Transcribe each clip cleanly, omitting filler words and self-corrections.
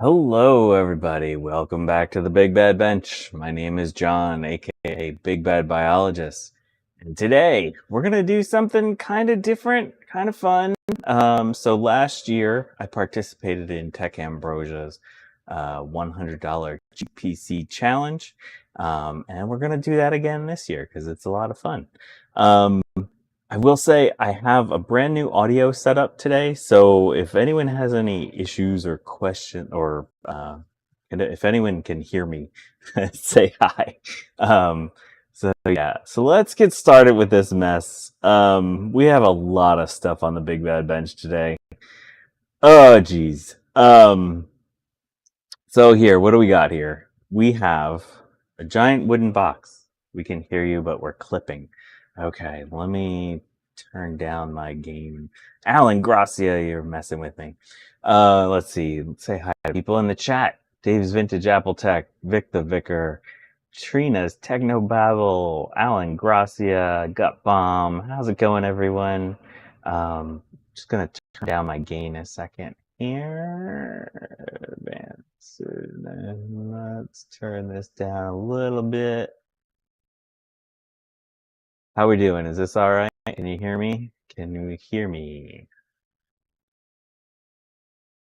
Hello, everybody. Welcome back to the Big Bad Bench. My name is John, aka Big Bad Biologist. And today we're going to do something kind of different, kind of fun. So last year I participated in Tech Ambrosia's $100 GPC challenge. And we're going to do that again this year because it's a lot of fun. I will say I have a brand new audio setup today, so if anyone has any issues or question, or and if anyone can hear me, say hi. So let's get started with this mess. We have a lot of stuff on the Big Bad Bench today. Oh, geez. So here, what do we got here? We have a giant wooden box. We can hear you, but we're clipping. Okay, let me turn down my gain. Alan Gracia, you're messing with me. Let's see. Let's say hi to people in the chat. Dave's Vintage Apple Tech, Vic the Vicar, Trina's Techno Babble, Alan Gracia, Gut Bomb. How's it going, everyone? Just gonna turn down my gain a second here. Let's turn this down a little bit. How we doing? Is this all right? Can you hear me? Can you hear me?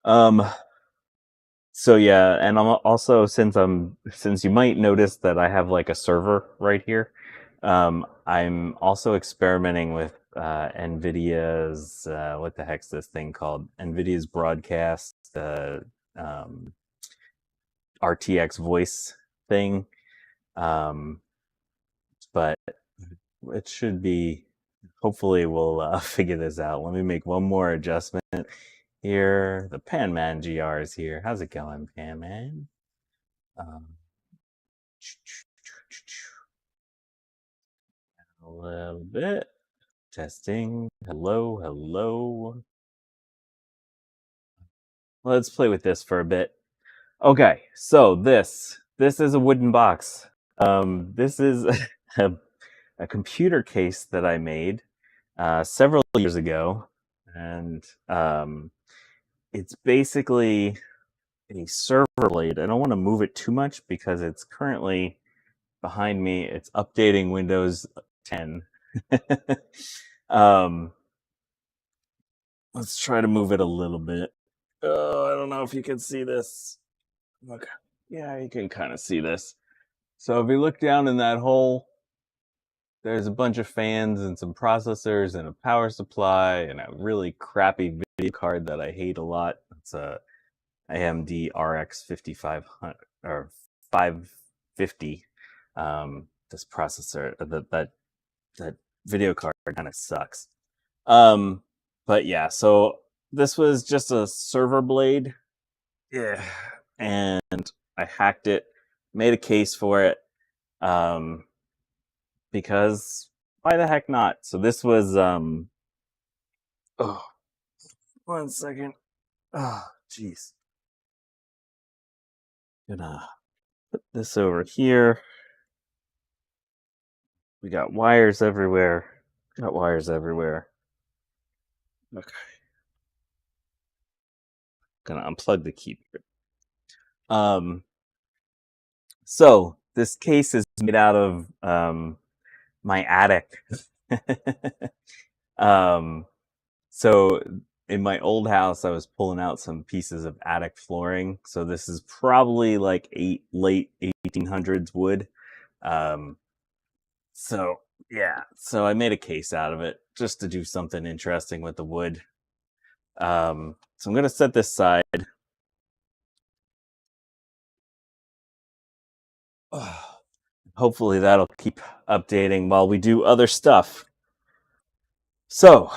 So yeah, and I'm also, since you might notice that I have like a server right here, I'm also experimenting with NVIDIA's what the heck's this thing called? NVIDIA's broadcast RTX voice thing. But it should be, hopefully we'll figure this out. Let me make one more adjustment here. The Panman GR is here. How's it going, Panman? A little bit. Testing. Hello, hello. Let's play with this for a bit. Okay, so this is a wooden box. This is a computer case that I made several years ago, and it's basically a server blade. I don't want to move it too much because it's currently behind me. It's updating Windows 10. Let's try to move it a little bit. Oh, I don't know if you can see this. Okay. Yeah, you can kind of see this. So if you look down in that hole, there's a bunch of fans and some processors and a power supply and a really crappy video card that I hate a lot. It's a AMD RX 5500 or 550. This processor, that video card kind of sucks. But yeah, so this was just a server blade. Yeah. And I hacked it, made a case for it. Because why the heck not? So this was oh, 1 second. Oh, jeez. Gonna put this over here. We got wires everywhere. Okay. Gonna unplug the keyboard. So this case is made out of my attic. So in my old house, I was pulling out some pieces of attic flooring. So this is probably like late 1800s wood. So yeah, so I made a case out of it just to do something interesting with the wood. So I'm gonna set this aside. Hopefully that'll keep updating while we do other stuff. So,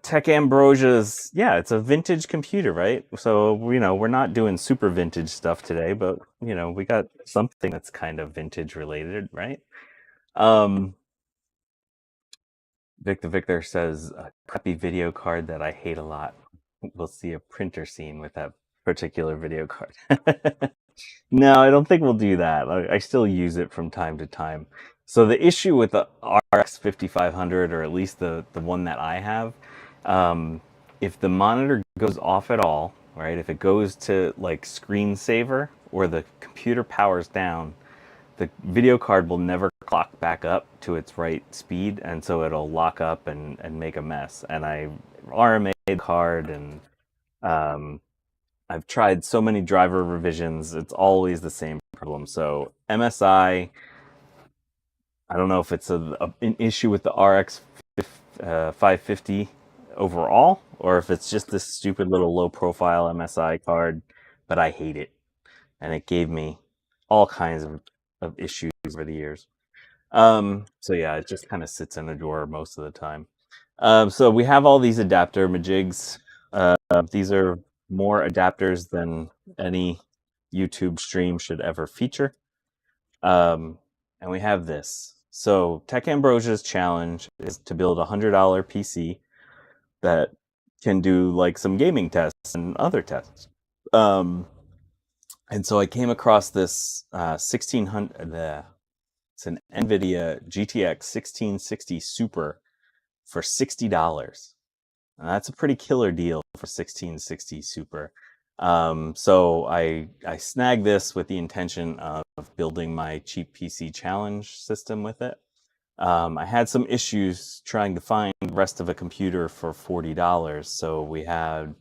Tech Ambrosia's, yeah, it's a vintage computer, right? So, we're not doing super vintage stuff today, but, we got something that's kind of vintage related, right? Vic the Victor says, a crappy video card that I hate a lot. We'll see a printer scene with that particular video card. No, I don't think we'll do that. I still use it from time to time. So the issue with the RX 5500, or at least the one that I have, if the monitor goes off at all, right? If it goes to like screensaver or the computer powers down, the video card will never clock back up to its right speed, and so it'll lock up and make a mess. And I RMA'd the card, and I've tried so many driver revisions. It's always the same problem. So MSI, I don't know if it's an issue with the RX 550 overall, or if it's just this stupid little low profile MSI card, but I hate it. And it gave me all kinds of issues over the years. So yeah, it just kind of sits in a drawer most of the time. So we have all these adapter majigs. These are more adapters than any YouTube stream should ever feature. And we have this. So Tech Ambrosia's challenge is to build a $100 PC that can do like some gaming tests and other tests. And so I came across this 1600. It's an NVIDIA GTX 1660 Super for $60. And that's a pretty killer deal for 1660 Super. So I snagged this with the intention of building my cheap PC challenge system with it. I had some issues trying to find the rest of a computer for $40. So we had,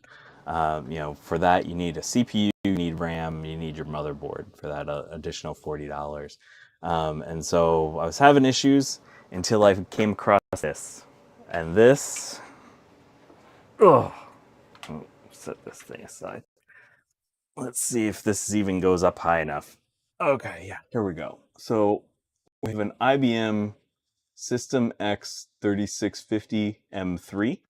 for that you need a CPU, you need RAM, you need your motherboard for that additional $40. And so I was having issues until I came across this. And this, set this thing aside. Let's see if this even goes up high enough. Okay, yeah, here we go. So we have an IBM System X 3650 M3.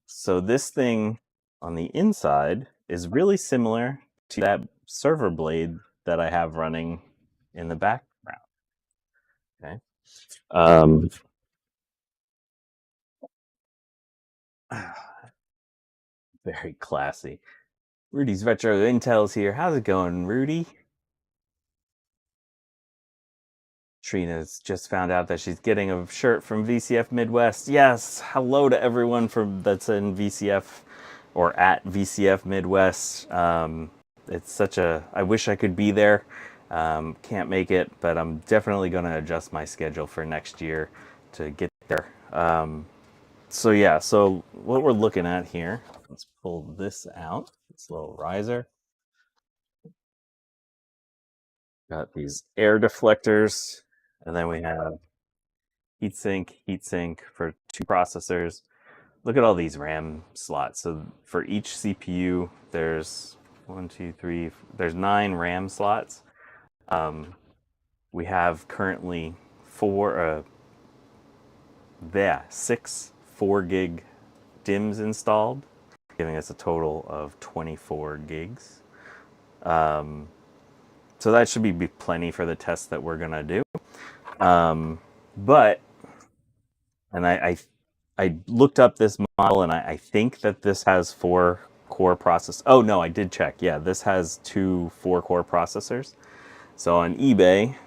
So this thing on the inside is really similar to that server blade that I have running in the background. Okay. Very classy. Rudy's Retro Intel's here. How's it going, Rudy? Trina's just found out that she's getting a shirt from VCF Midwest. Yes, hello to everyone that's in VCF or at VCF Midwest. It's such a, I wish I could be there. Can't make it, but I'm definitely going to adjust my schedule for next year to get there. So yeah, so what we're looking at here, let's pull this out, this little riser. Got these air deflectors, and then we have heatsink for 2 processors. Look at all these RAM slots. So for each CPU, there's 9 RAM slots. We have currently 6 4-gig DIMMs installed, giving us a total of 24 gigs. So that should be plenty for the tests that we're gonna do. But I looked up this model, and I think that this has 4-core processors. Oh no, I did check. Yeah, this has 2 4-core processors. So on eBay,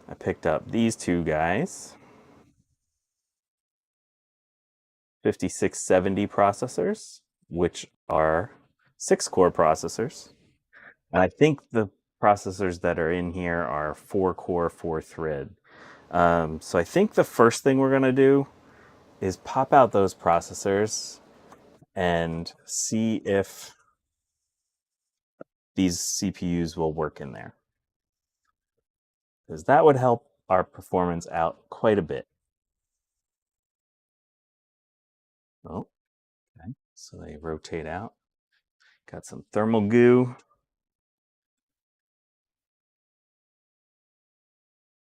I picked up these 2 guys. 5670 processors, which are 6-core processors. And I think the processors that are in here are 4-core, 4-thread. So I think the first thing we're going to do is pop out those processors and see if these CPUs will work in there. Because that would help our performance out quite a bit. Oh, okay. So they rotate out. Got some thermal goo.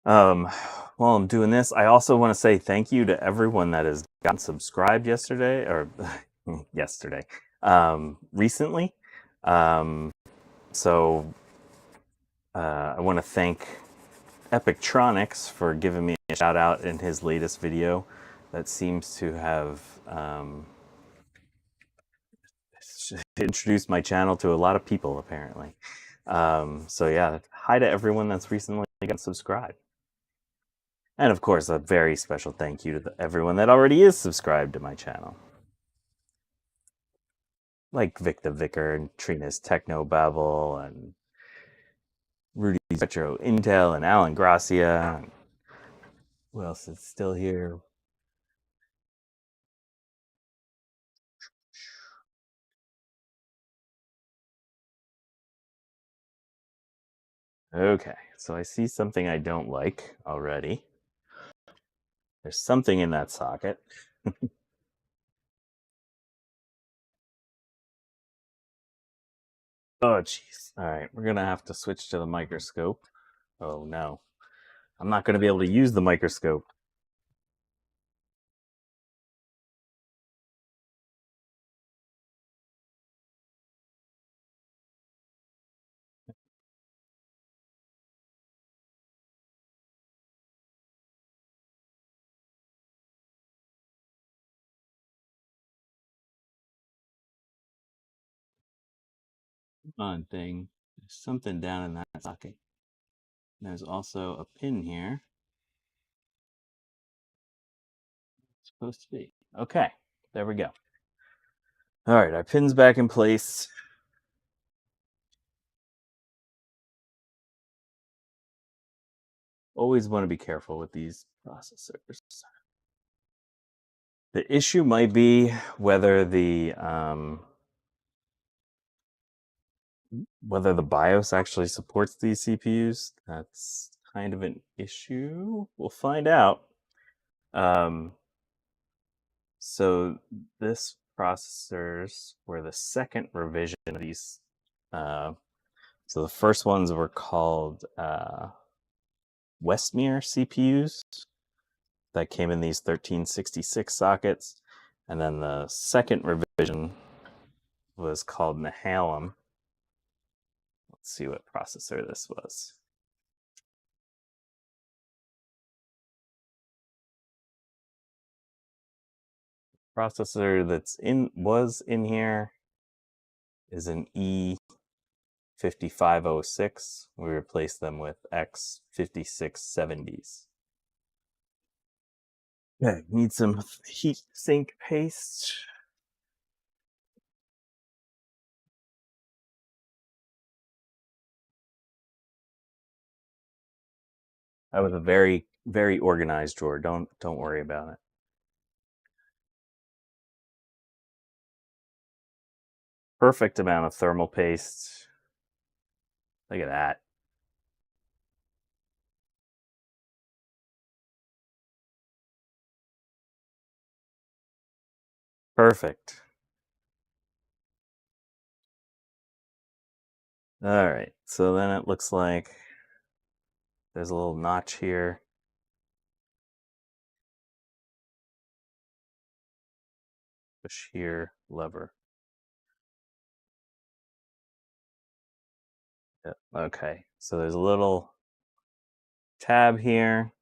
While I'm doing this, I also want to say thank you to everyone that has gotten subscribed yesterday, or recently. So I want to thank Epictronics for giving me a shout out in his latest video. That seems to have introduced my channel to a lot of people, apparently. So yeah, hi to everyone that's recently gotten subscribed. And of course, a very special thank you to everyone that already is subscribed to my channel. like Victor Vicker and Trina's Technobabble and Rudy's Retro Intel and Alan Gracia. Who else is still here? Okay, so I see something I don't like already. There's something in that socket. Oh, jeez. All right, we're going to have to switch to the microscope. Oh, no. I'm not going to be able to use the microscope. Odd thing. There's something down in that socket. There's also a pin here. It's supposed to be. Okay, there we go. All right, our pin's back in place. Always want to be careful with these processors. The issue might be whether the BIOS actually supports these CPUs. That's kind of an issue. We'll find out. So this processors were the second revision of these. So the first ones were called Westmere CPUs that came in these 1366 sockets. And then the second revision was called Nehalem. Let's see what processor this was. Processor was in here is an E5506. We replaced them with X5670s. Okay, need some heat sink paste. That was a very, very organized drawer. Don't worry about it. Perfect amount of thermal paste. Look at that. Perfect. All right, so then it looks like there's a little notch here. Push here, lever. Yep. Okay, so there's a little tab here,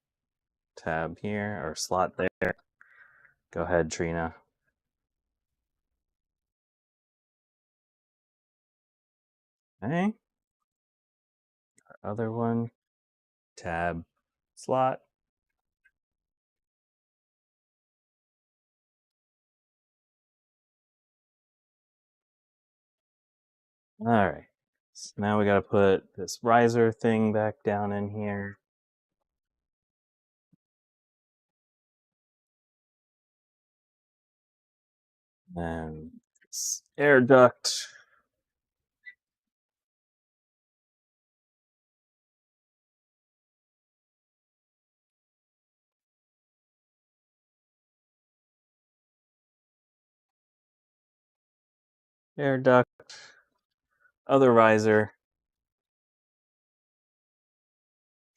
or slot there. Go ahead, Trina. Okay. Our other one, tab, slot. All right. So now we got to put this riser thing back down in here. And this air duct. Air duct. Other riser.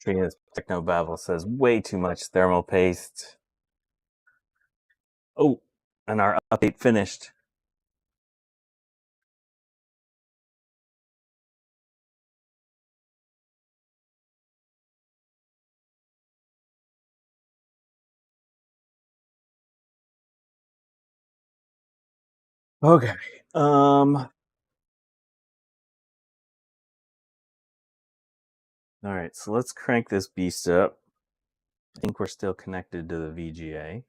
Trina's Technobabble says way too much thermal paste. Oh, and our update finished. Okay. All right, so let's crank this beast up. I think we're still connected to the VGA.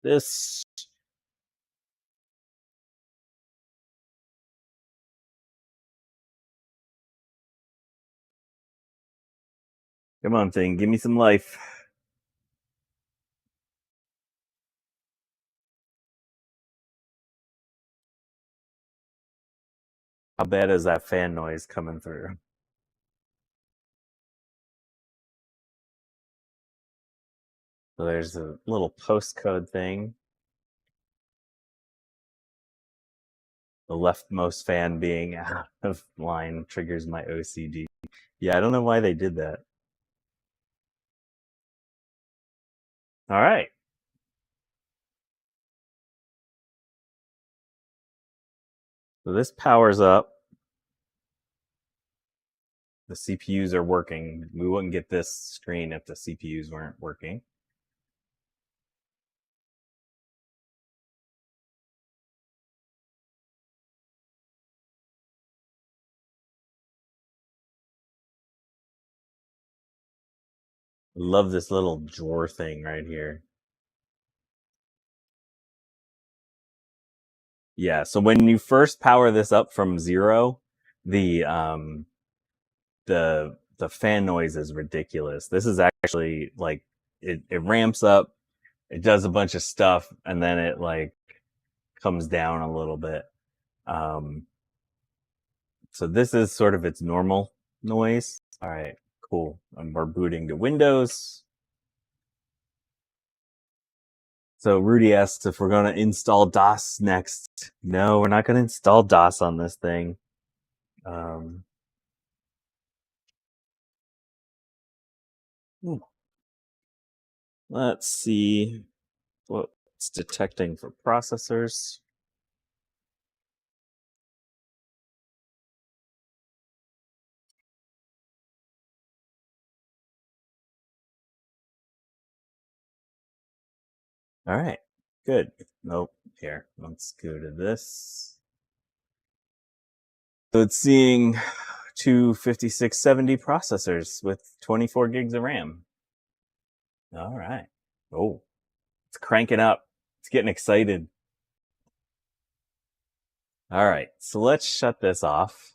this. Come on, thing, give me some life. How bad is that fan noise coming through? So there's a little postcode thing. The leftmost fan being out of line triggers my OCD. Yeah, I don't know why they did that. All right. So this powers up. The CPUs are working. We wouldn't get this screen if the CPUs weren't working. Love this little drawer thing right here. Yeah, so when you first power this up from 0, the fan noise is ridiculous. This is actually like it ramps up, it does a bunch of stuff, and then it like comes down a little bit. So this is sort of its normal noise. All right, cool. And we're booting to Windows. So Rudy asks if we're going to install DOS next. No, we're not going to install DOS on this thing. Let's see what it's detecting for processors. All right, good. Nope, here, let's go to this. So it's seeing two 5670 processors with 24 gigs of RAM. All right. Oh, it's cranking up. It's getting excited. All right, so let's shut this off.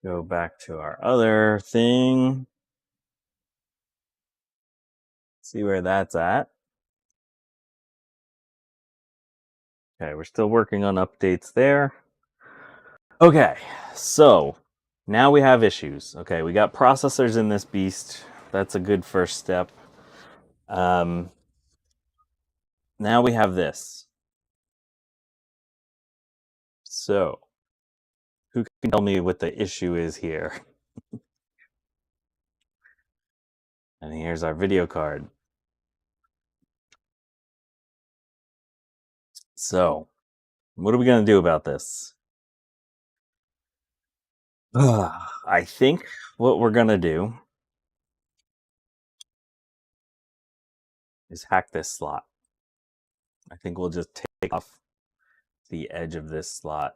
Go back to our other thing. See where that's at. Okay, we're still working on updates there. Okay, so now we have issues. Okay, we got processors in this beast. That's a good first step. Now we have this. So, who can tell me what the issue is here? And here's our video card. So, what are we going to do about this? I think what we're going to do is hack this slot. I think we'll just take off the edge of this slot.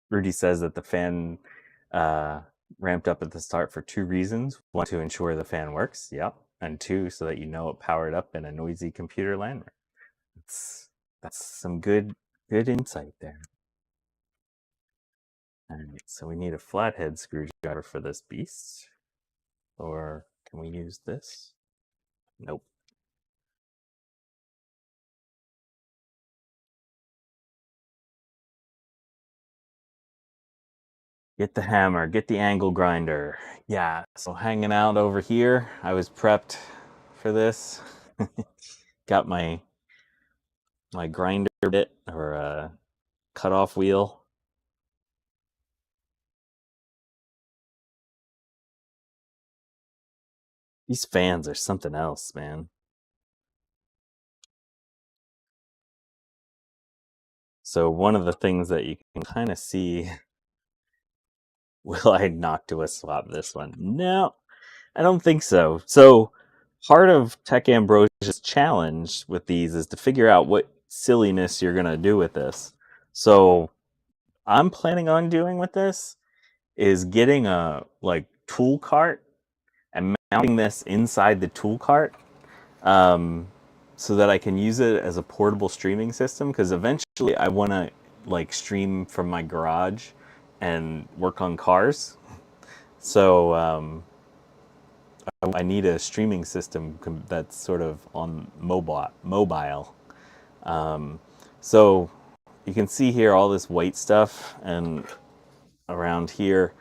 Rudy says that the fan ramped up at the start for 2 reasons. 1, to ensure the fan works. Yep. And 2, so that you know it powered up in a noisy computer LAN room. That's some good insight there. All right, so we need a flathead screwdriver for this beast. Or can we use this? Nope. Get the hammer, get the angle grinder. Yeah, so hanging out over here, I was prepped for this. Got my grinder bit, or cutoff wheel. These fans are something else, man. So one of the things that you can kind of see, will I Noctua swap this one? No, I don't think so. So part of Tech Ambrosia's challenge with these is to figure out what silliness you're going to do with this. So I'm planning on doing with this is getting a like tool cart and mounting this inside the tool cart, um, so that I can use it as a portable streaming system. Because eventually, I want to like stream from my garage and work on cars. So I need a streaming system that's sort of on mobile. Um, so you can see here all this white stuff, and around here,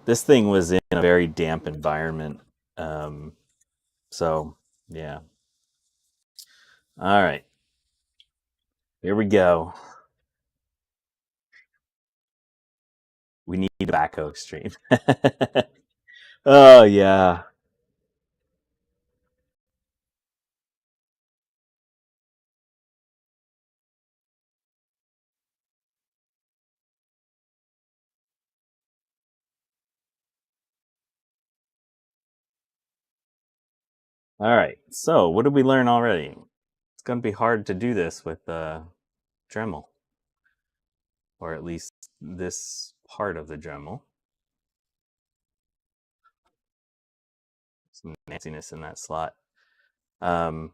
this thing was in a very damp environment. Um, so yeah. All right, here we go. We need a backhoe stream. Oh yeah. All right. So what did we learn already? It's gonna be hard to do this with Dremel, or at least this part of the Dremel. Some nastiness in that slot. Um,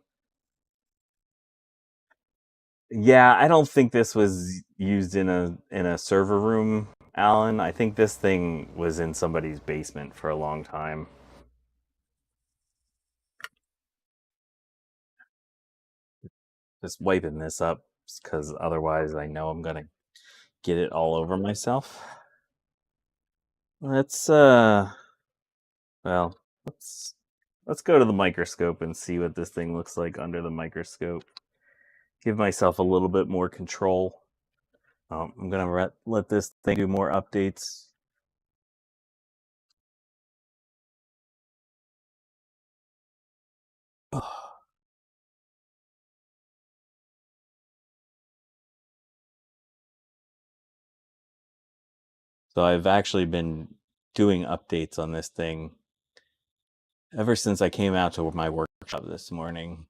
yeah, I don't think this was used in a server room, Alan. I think this thing was in somebody's basement for a long time. Just wiping this up because otherwise I know I'm gonna get it all over myself. Let's well, let's go to the microscope and see what this thing looks like under the microscope. Give myself a little bit more control. I'm gonna let this thing do more updates. So I've actually been doing updates on this thing ever since I came out to my workshop this morning.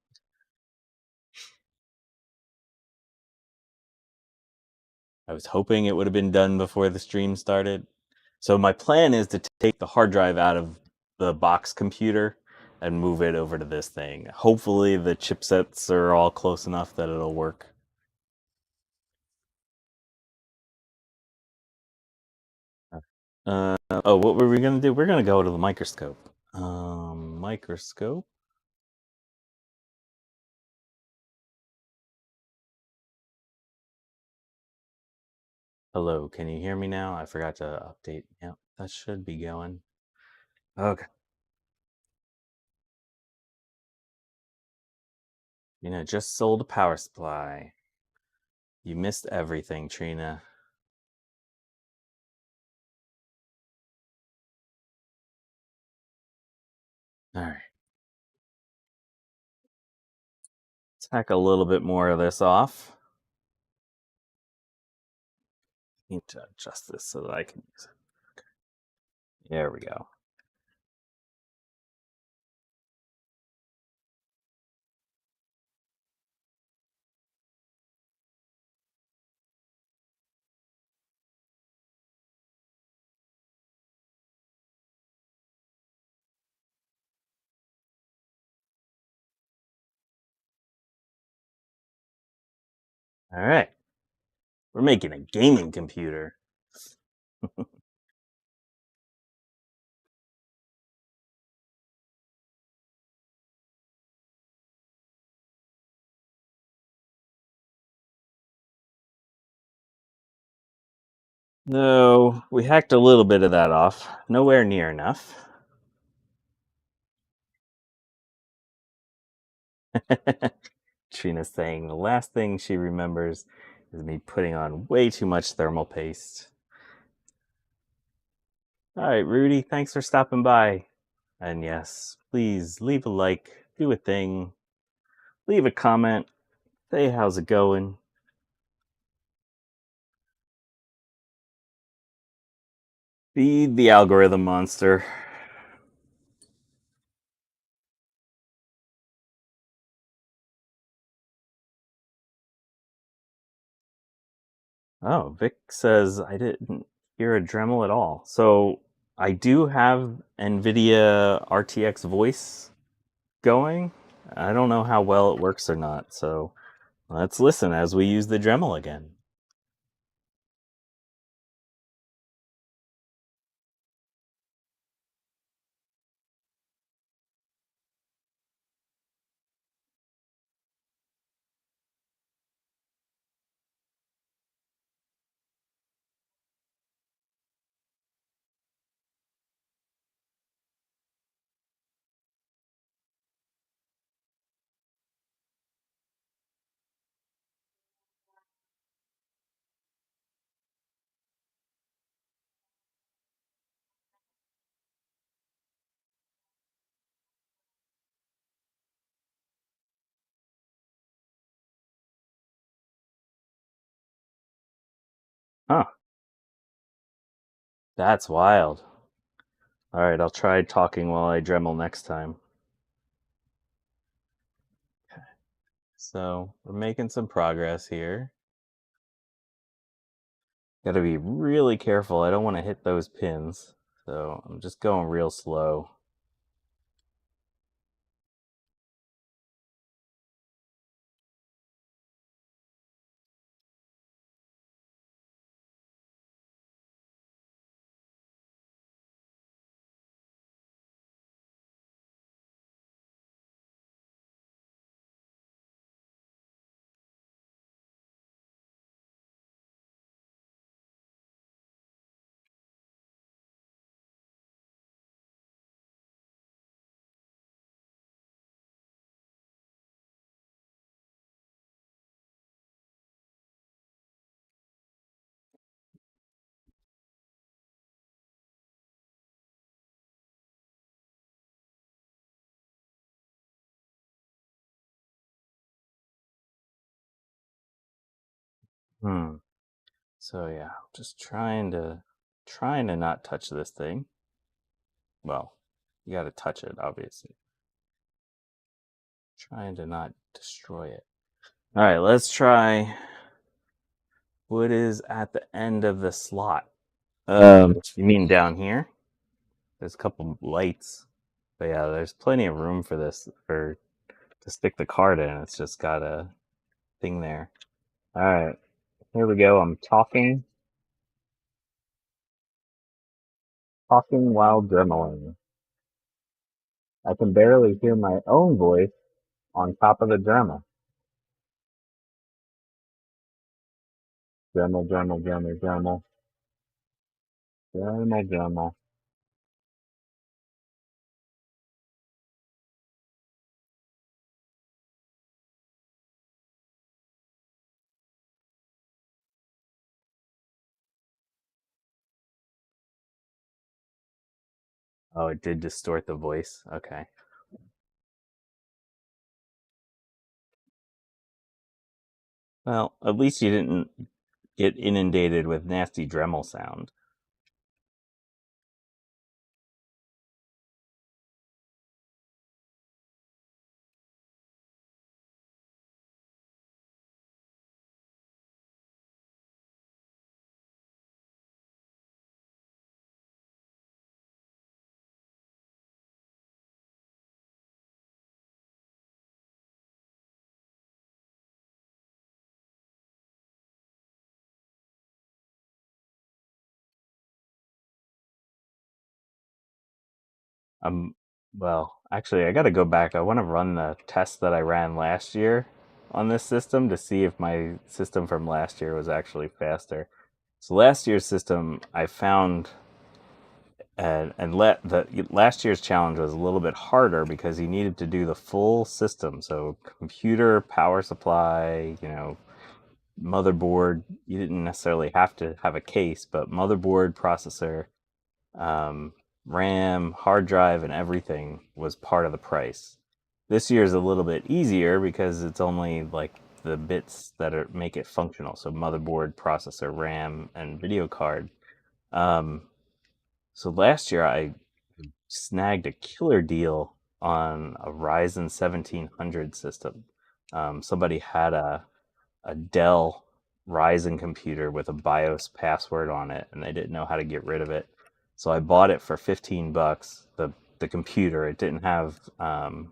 I was hoping it would have been done before the stream started. So my plan is to take the hard drive out of the box computer and move it over to this thing. Hopefully the chipsets are all close enough that it'll work. Oh, what were we gonna do? We're gonna go to the microscope. Microscope. Hello, can you hear me now? I forgot to update. Yep, that should be going. Okay. Just sold a power supply. You missed everything, Trina. All right. Tack a little bit more of this off. Need to adjust this so that I can use it. There we go. All right. We're making a gaming computer. No, we hacked a little bit of that off. Nowhere near enough. Trina's saying the last thing she remembers is me putting on way too much thermal paste. All right, Rudy, thanks for stopping by. And yes, please leave a like, do a thing, leave a comment, say how's it going. Feed the algorithm monster. Oh, Vic says I didn't hear a Dremel at all. So I do have NVIDIA RTX voice going. I don't know how well it works or not. So let's listen as we use the Dremel again. Huh. That's wild. All right, I'll try talking while I Dremel next time. So we're making some progress here. Got to be really careful. I don't want to hit those pins. So I'm just going real slow. So yeah, just trying to not touch this thing. Well, you got to touch it, obviously. Trying to not destroy it. All right, let's try what is at the end of the slot. You mean down here? There's a couple lights, but yeah, there's plenty of room for this to stick the card in. It's just got a thing there. All right, here we go. I'm talking while dremeling. I can barely hear my own voice on top of the Dremel. Dremel, Dremel, Dremel, Dremel, Dremel, Dremel. Oh, it did distort the voice. Okay. Well, at least you didn't get inundated with nasty Dremel sound. Um, well, actually, I got to go back. I want to run the test that I ran last year on this system to see if my system from last year was actually faster. So last year's system, I found, the last year's challenge was a little bit harder because you needed to do the full system. So computer, power supply, motherboard. You didn't necessarily have to have a case, but motherboard, processor, um, RAM, hard drive, and everything was part of the price. This year is a little bit easier because it's only like the bits that make it functional. So motherboard, processor, RAM, and video card. Um, so last year I snagged a killer deal on a Ryzen 1700 system. Somebody had a Dell Ryzen computer with a BIOS password on it, and they didn't know how to get rid of it. So I bought it for $15. The computer, it didn't have what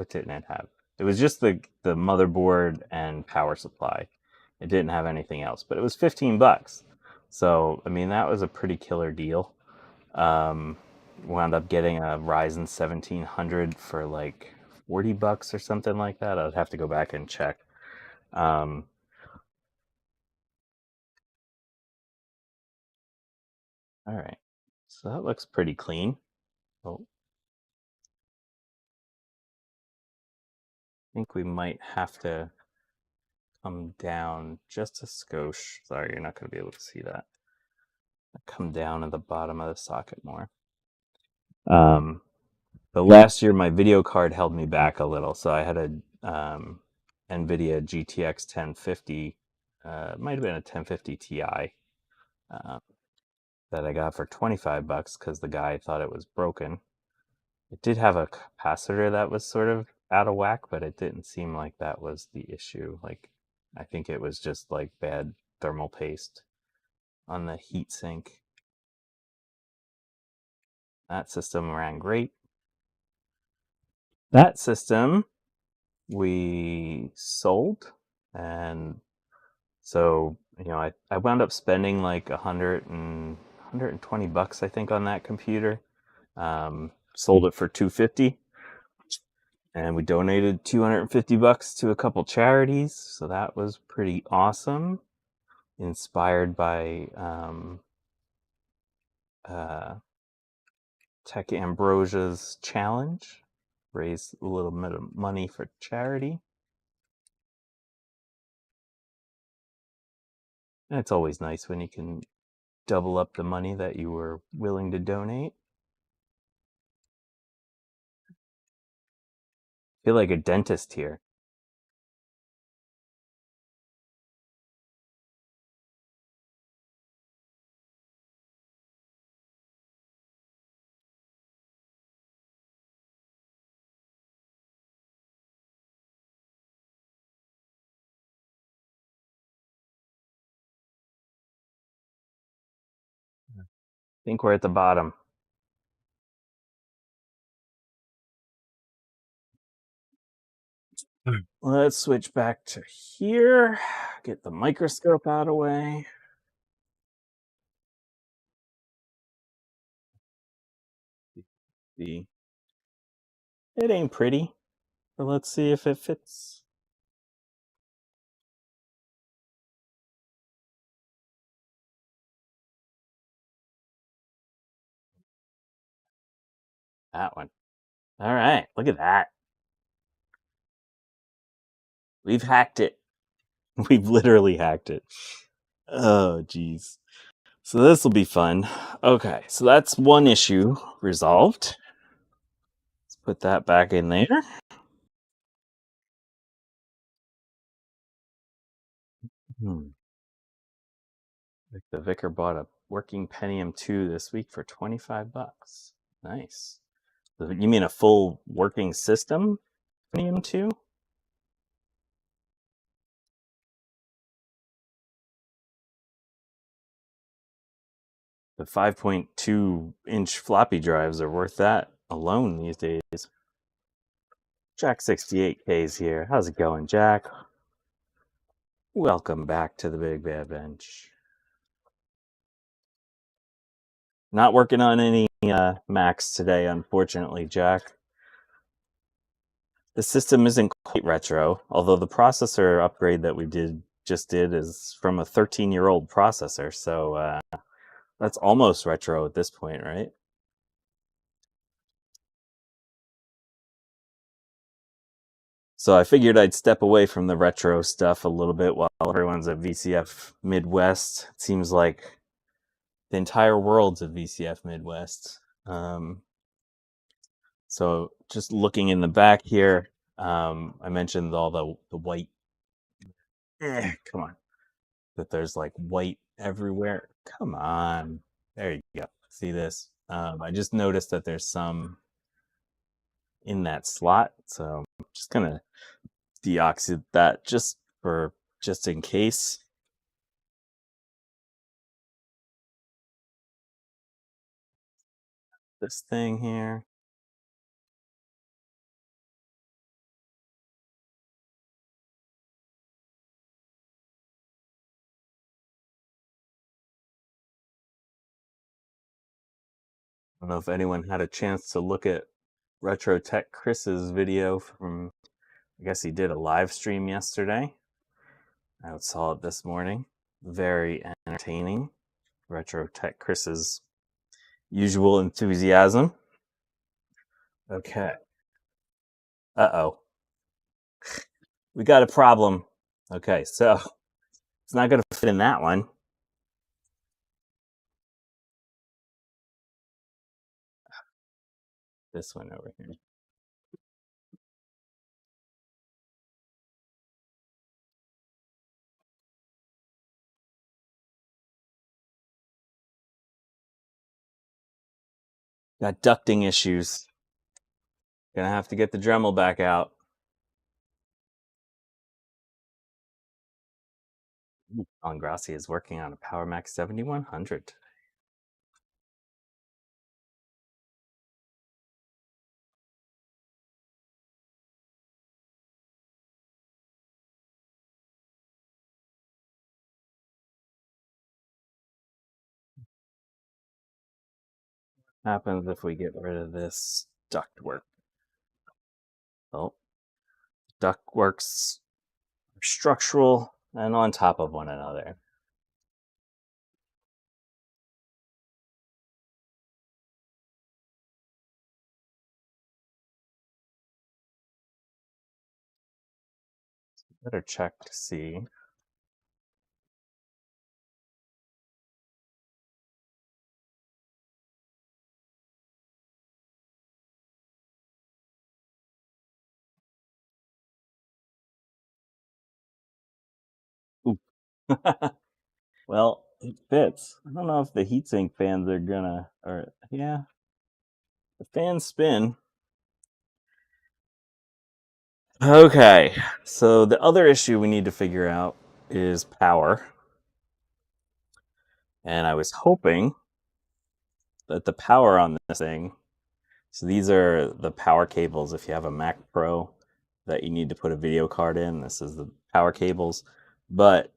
didn't it have? It was just the motherboard and power supply. It didn't have anything else, but it was $15. So I mean that was a pretty killer deal. Um, Wound up getting a Ryzen 1700 for like $40 or something like that. I'd have to go back and check. Um, all right, so that looks pretty clean. Oh, I think we might have to come down just a skosh. Sorry, you're not going to be able to see that. Come down at the bottom of the socket more. But last year my video card held me back a little, so I had a NVIDIA GTX 1050. It might have been a 1050 Ti that I got for $25 because the guy thought it was broken. It did have a capacitor that was sort of out of whack, but it didn't seem like that was the issue. Like, I think it was just like bad thermal paste on the heatsink. That system ran great. That system we sold, and so I wound up spending like $120 I think on that computer. Sold it for $250, and we donated $250 to a couple charities, so that was pretty awesome. Inspired by Tech Ambrosia's challenge, raised a little bit of money for charity. And it's always nice when you can double up the money that you were willing to donate. I feel like a dentist here. I think we're at the bottom. Let's switch back to here. Get the microscope out of the way. See, it ain't pretty, but let's see if it fits. That one. All right, look at that. We've hacked it. We've literally hacked it. Oh, geez. So this will be fun. Okay, so that's one issue resolved. Let's put that back in there. Like the Vicar bought a working Pentium 2 this week for $25. Nice. You mean a full working system Pentium 2? The 5.2-inch floppy drives are worth that alone these days. Jack 68K's here. How's it going, Jack? Welcome back to the Big Bad Bench. Not working on any Macs today, unfortunately, Jack. The system isn't quite retro, although the processor upgrade that we just did is from a 13-year-old processor, so that's almost retro at this point, right? So I figured I'd step away from the retro stuff a little bit while everyone's at VCF Midwest. It seems like the entire world's at VCF Midwest. So just looking in the back here, I mentioned all the white. Come on. That there's like white everywhere. Come on. There you go. See this? I just noticed that there's some in that slot. So I'm just going to deoxy that just in case. This thing here. I don't know if anyone had a chance to look at Retro Tech Chris's video from, I guess he did a live stream yesterday. I saw it this morning. Very entertaining. Retro Tech Chris's usual enthusiasm. Okay. Uh-oh. We got a problem. Okay, so it's not going to fit in that one. This one over here. Got ducting issues. Gonna have to get the Dremel back out. Ambrosia is working on a Power Mac 7100. Happens if we get rid of this ductwork. Well, ductworks are structural and on top of one another. Better check to see. Ooh. Well, it fits. I don't know if the heatsink fans are gonna, or yeah, the fans spin. Okay, so the other issue we need to figure out is power. And I was hoping that the power on this thing, so these are the power cables if you have a Mac Pro that you need to put a video card in. This is the power cables, but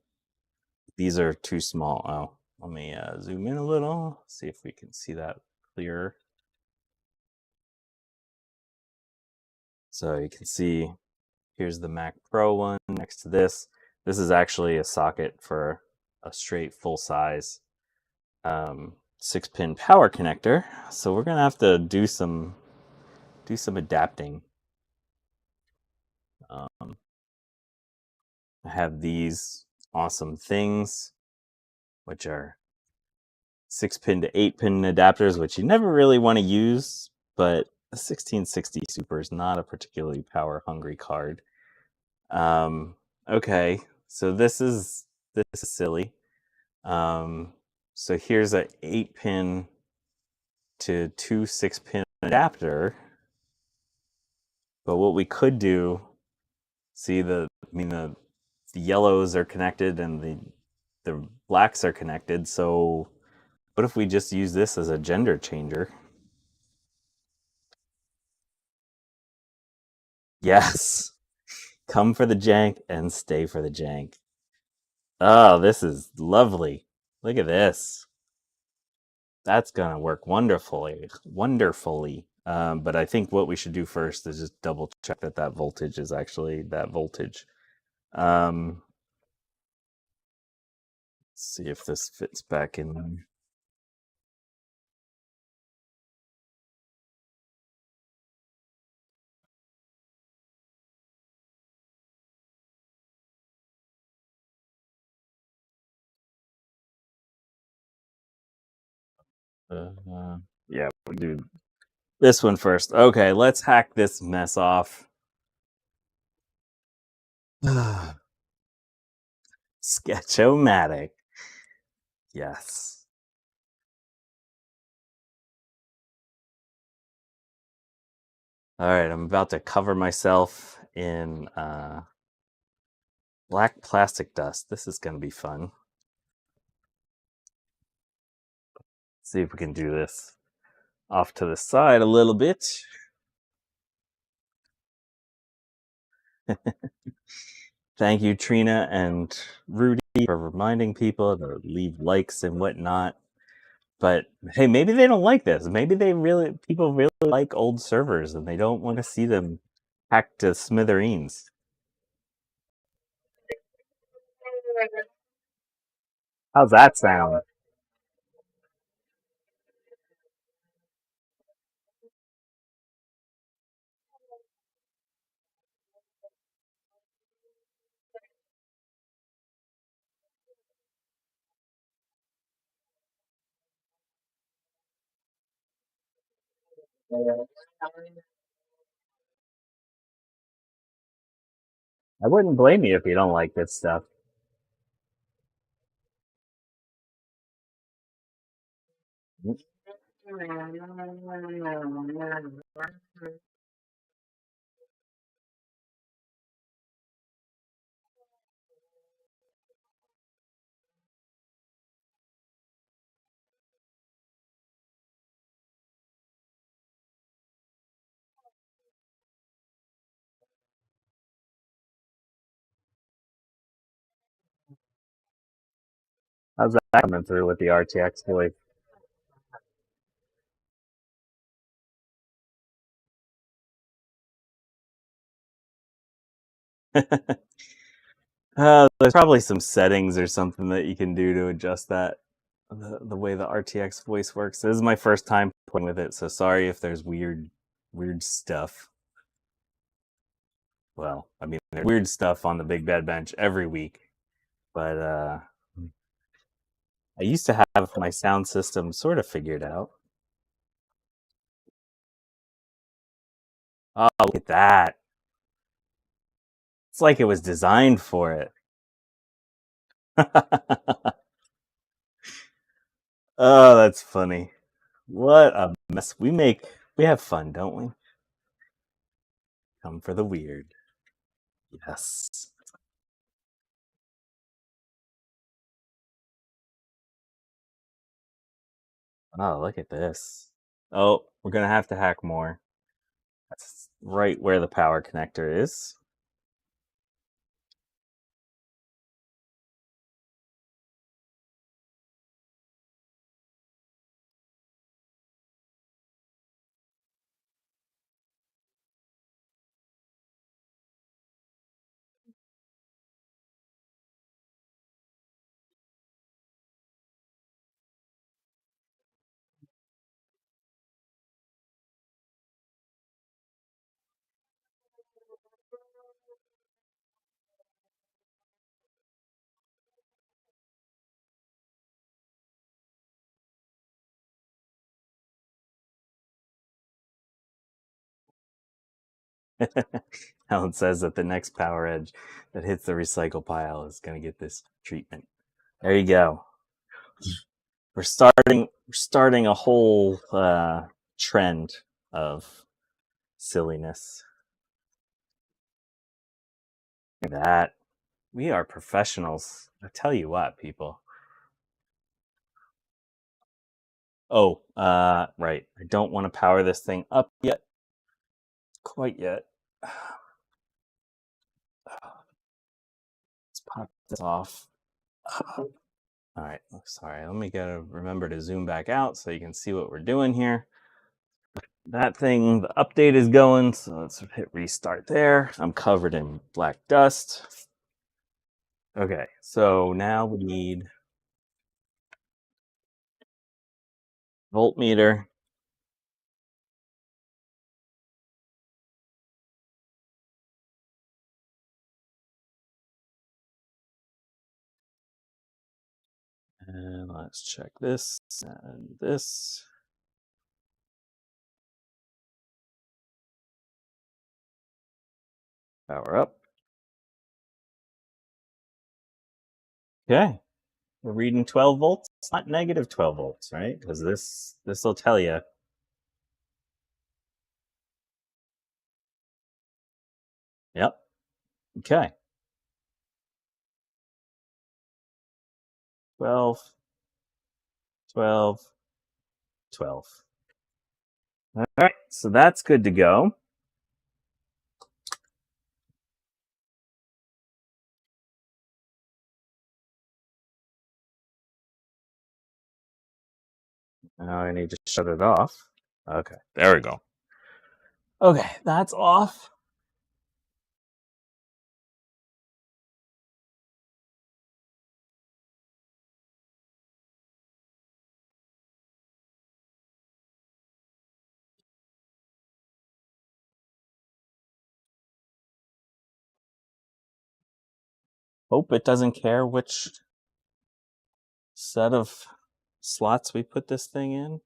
these are too small. Oh, let me zoom in a little, see if we can see that clearer. So you can see here's the Mac Pro one next to this. This is actually a socket for a straight full size 6-pin power connector. So we're gonna have to do some adapting. I have these awesome things, which are 6-pin to 8-pin adapters, which you never really want to use, but the 1660 Super is not a particularly power hungry card. Okay, so this is silly. So here's an 8-pin to 2 6-pin adapter. But what we could do, see the yellows are connected and the blacks are connected. So what if we just use this as a gender changer? Yes. Come for the jank and stay for the jank. Oh, this is lovely. Look at this. That's going to work wonderfully. But I think what we should do first is just double check that voltage is actually that voltage. Let's see if this fits back in there. Yeah, we'll do this one first. Okay, let's hack this mess off. Sketch-o-matic. Yes. All right, I'm about to cover myself in Black plastic dust. This is going to be fun. Let's see if we can do this off to the side a little bit. Thank you, Trina and Rudy, for reminding people to leave likes and whatnot. But hey, maybe they don't like this. Maybe people really like old servers and they don't want to see them hacked to smithereens. How's that sound? I wouldn't blame you if you don't like this stuff. How's that coming through with the RTX voice? There's probably some settings or something that you can do to adjust that, the way the RTX voice works. This is my first time playing with it, so sorry if there's weird stuff. Well, I mean, there's weird stuff on the BigBadBench every week, but I used to have my sound system sort of figured out. Oh, look at that. It's like it was designed for it. Oh, that's funny. What a mess. We have fun, don't we? Come for the weird. Yes. Oh, look at this. Oh, we're going to have to hack more. That's right where the power connector is. Alan says that the next power edge that hits the recycle pile is going to get this treatment. There you go. We're starting a whole trend of silliness. Look at that. We are professionals. I tell you what, people. Oh, right. I don't want to power this thing up yet. Quite yet. Let's pop this off. All right. Sorry. Let me remember to zoom back out so you can see what we're doing here. That thing, the update is going, so let's hit restart there. I'm covered in black dust. Okay, so now we need voltmeter. And let's check this and this. Power up. Okay, we're reading 12 volts. It's not negative 12 volts, right? Because this will tell you. Yep. Okay. 12, 12, 12. All right, so that's good to go. Now I need to shut it off. Okay, there we go. Okay, that's off. Hope it doesn't care which set of slots we put this thing in.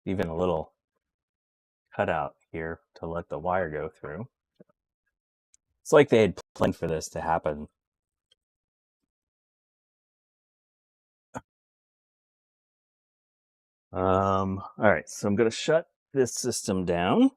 Even a little cutout here to let the wire go through. It's like they had planned for this to happen. All right, so I'm going to shut this system down.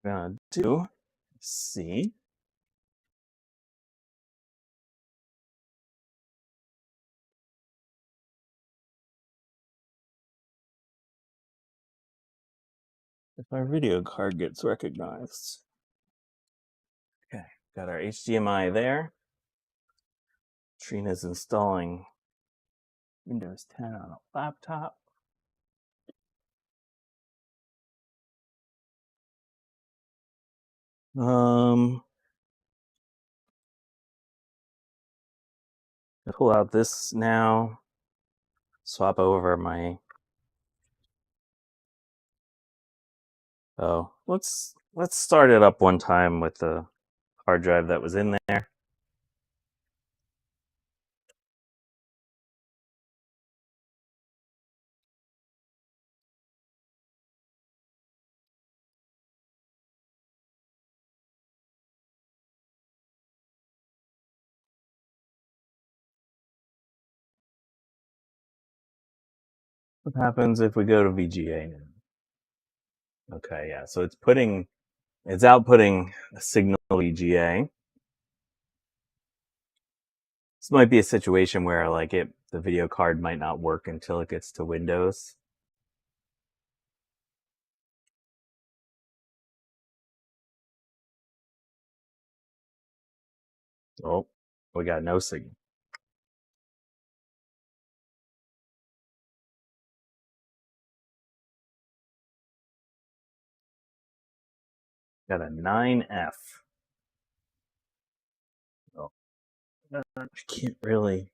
I'm going to do C. If our video card gets recognized. Okay, got our HDMI there. Trina's installing Windows 10 on a laptop. Pull out this now. Swap over my. Oh, let's start it up one time with the hard drive that was in there. What happens if we go to VGA now? Okay, yeah. So it's outputting a signal VGA. This might be a situation where the video card might not work until it gets to Windows. Oh, we got no signal. Got a 9F. Oh, I can't really.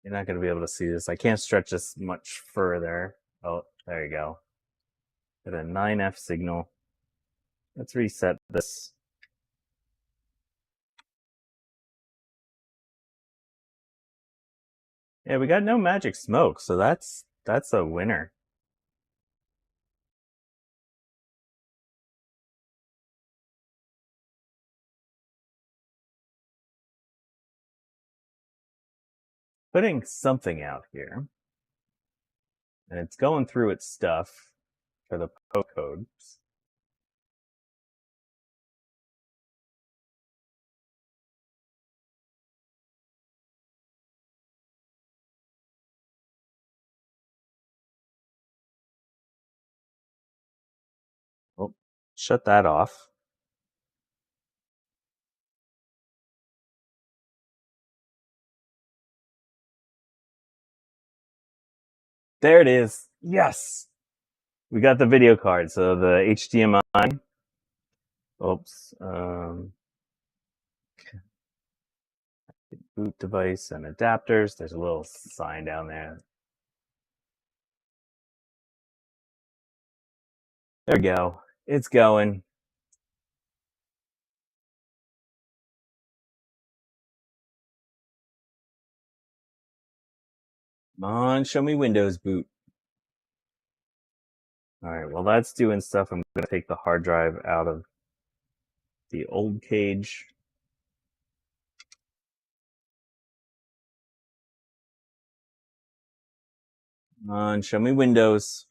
You're not going to be able to see this. I can't stretch this much further. Oh, there you go. Got a 9F signal. Let's reset this. Yeah, we got no magic smoke, so that's a winner. Putting something out here, and it's going through its stuff for the codes. Oh, shut that off. There it is. Yes. We got the video card, so the HDMI. Oops. Boot device and adapters. There's a little sign down there. There we go. It's going. Come on, show me Windows boot. All right, well, that's doing stuff. I'm going to take the hard drive out of the old cage. Come on, show me Windows.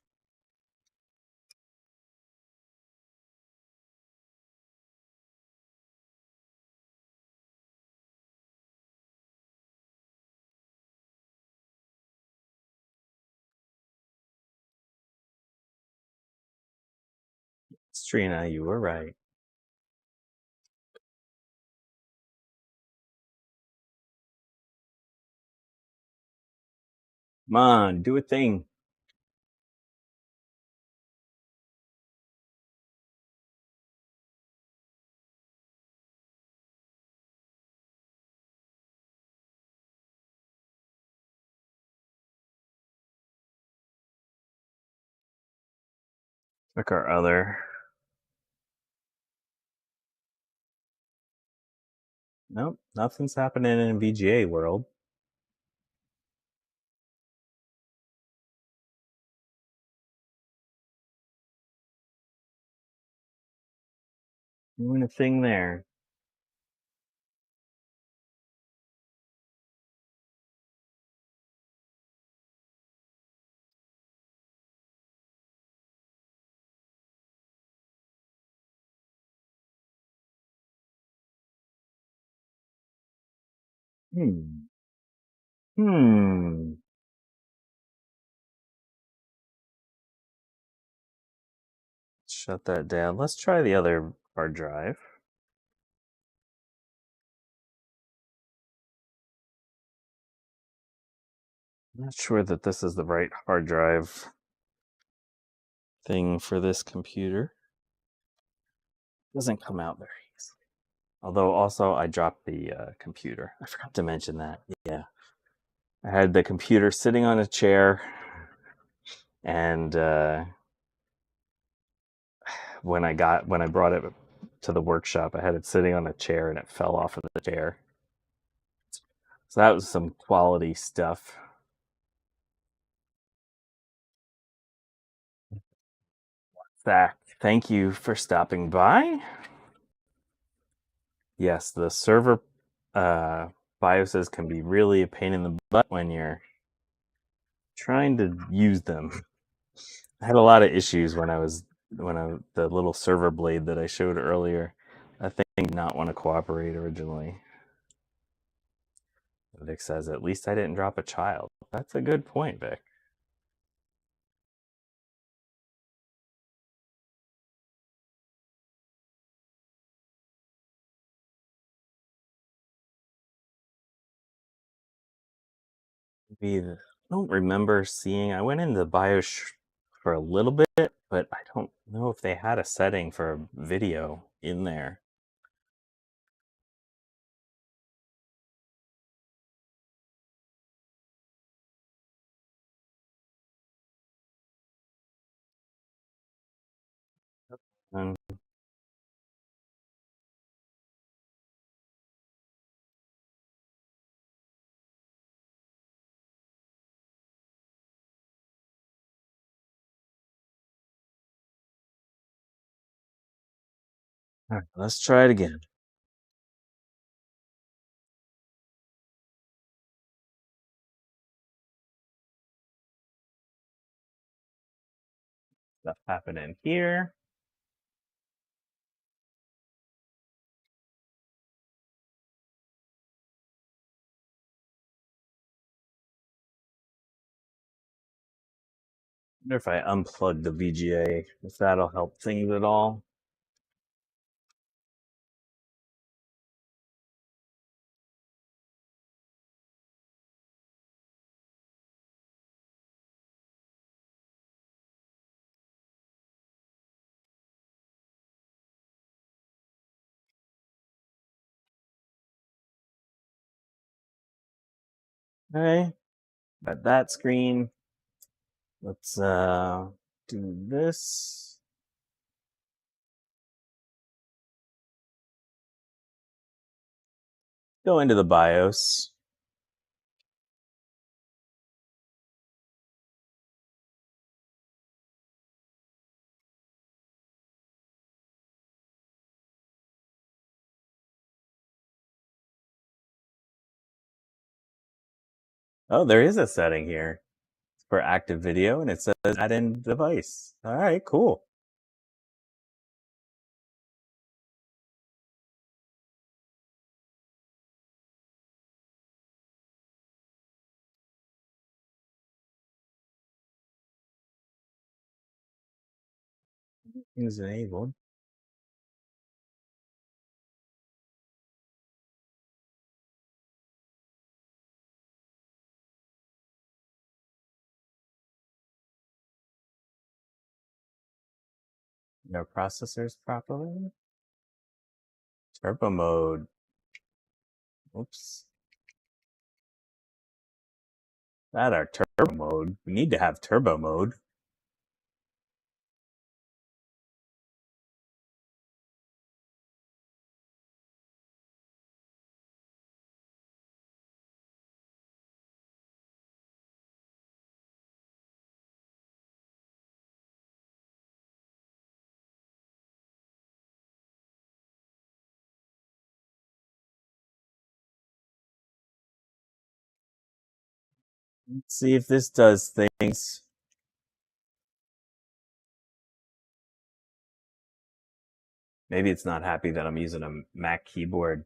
Trina, you were right. Come on, do a thing. Took our other. Nope, nothing's happening in VGA world. Doing a thing there. Hmm. Shut that down. Let's try the other hard drive. I'm not sure that this is the right hard drive thing for this computer. Doesn't come out very easily. Although also I dropped the computer. I forgot to mention that. Yeah. I had the computer sitting on a chair, and when I brought it to the workshop, I had it sitting on a chair and it fell off of the chair. So that was some quality stuff. Zach, thank you for stopping by. Yes, the server BIOSes can be really a pain in the butt when you're trying to use them. I had a lot of issues when the little server blade that I showed earlier. That thing did not want to cooperate originally. Vic says, at least I didn't drop a child. That's a good point, Vic. I don't remember seeing. I went into BIOS for a little bit, but I don't know if they had a setting for video in there. And all right, let's try it again. Stuff happening here. I wonder if I unplug the VGA, if that'll help things at all. Okay, got that screen. Let's do this. Go into the BIOS. Oh, there is a setting here for active video, and it says add in device. All right, cool. Is enabled. No processors properly. Turbo mode. Oops. Not our turbo mode. We need to have turbo mode. Let's see if this does things. Maybe it's not happy that I'm using a Mac keyboard.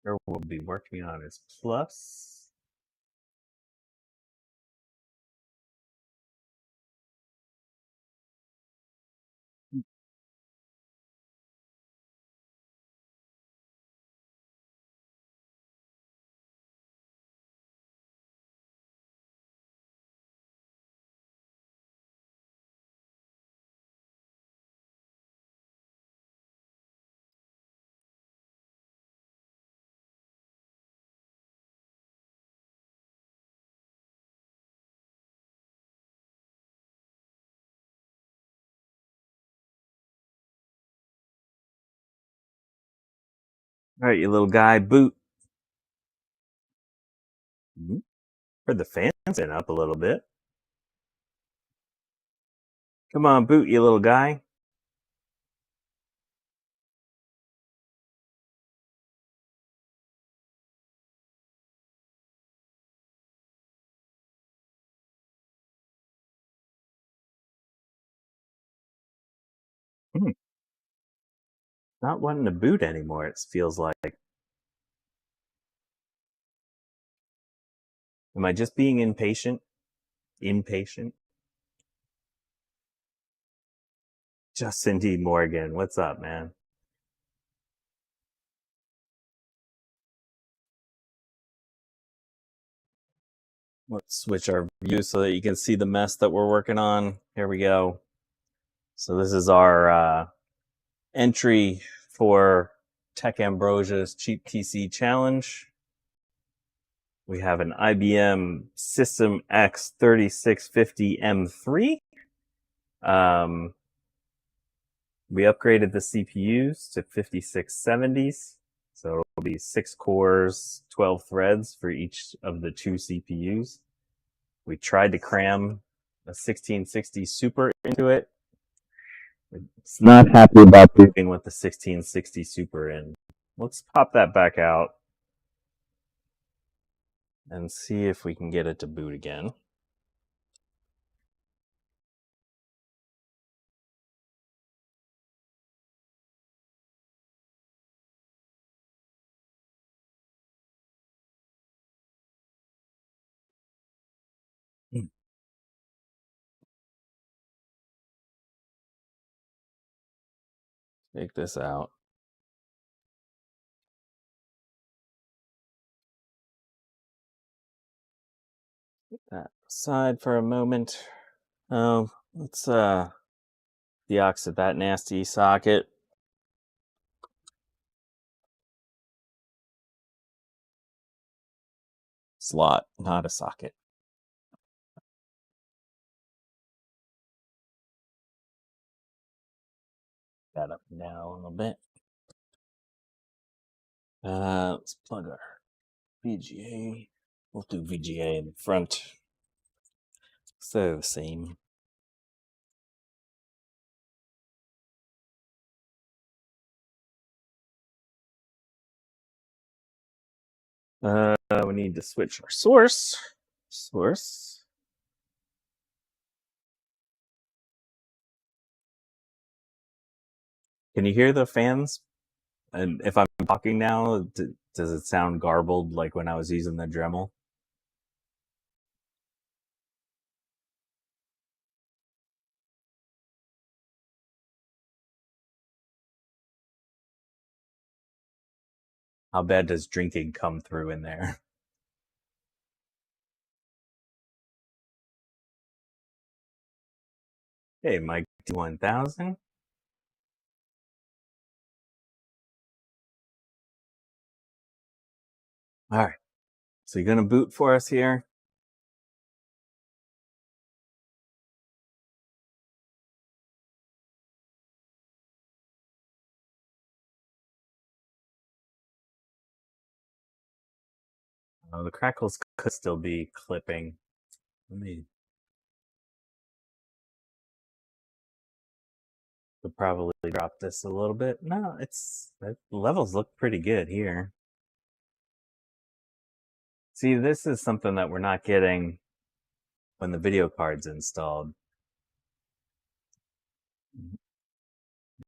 Or we'll be working on is plus. All right, you little guy, boot. Heard the fans in up a little bit. Come on, boot, you little guy. Hmm. Not wanting to boot anymore, it feels like. Am I just being impatient? Impatient? Justin D. Morgan, what's up, man? Let's switch our view so that you can see the mess that we're working on. Here we go. So this is our entry for Tech Ambrosia's Cheap TC Challenge. We have an IBM System X3650M3. We upgraded the CPUs to 5670s. So it'll be 6 cores, 12 threads for each of the 2 CPUs. We tried to cram a 1660 Super into it. It's not happy about booting with the 1660 Super in. Let's pop that back out and see if we can get it to boot again. Take this out. aside for a moment. Let's deoxid that nasty socket. Slot, not a socket. That up and down a little bit. Let's plug our VGA. We'll do VGA in the front. So the same. We need to switch our source. Can you hear the fans? And if I'm talking now, does it sound garbled like when I was using the Dremel? How bad does drinking come through in there? Hey, Mike T1000. All right. So you're going to boot for us here. The crackles could still be clipping. Let me. Could probably drop this a little bit. No, the levels look pretty good here. See, this is something that we're not getting when the video card's installed.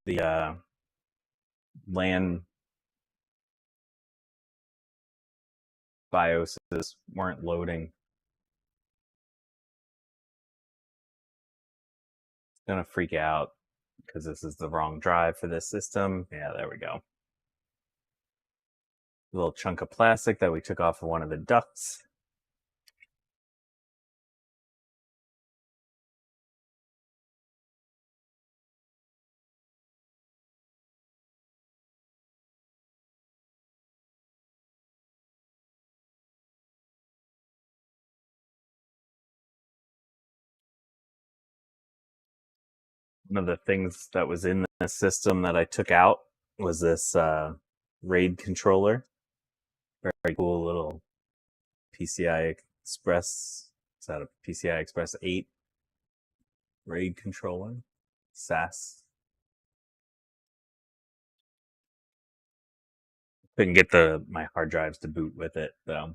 The LAN BIOSes weren't loading. It's gonna freak out because this is the wrong drive for this system. Yeah, there we go. A little chunk of plastic that we took off of one of the ducts. One of the things that was in the system that I took out was this RAID controller. Very cool little PCI Express. Is that a PCI Express 8 RAID controller? SAS. Couldn't get my hard drives to boot with it though.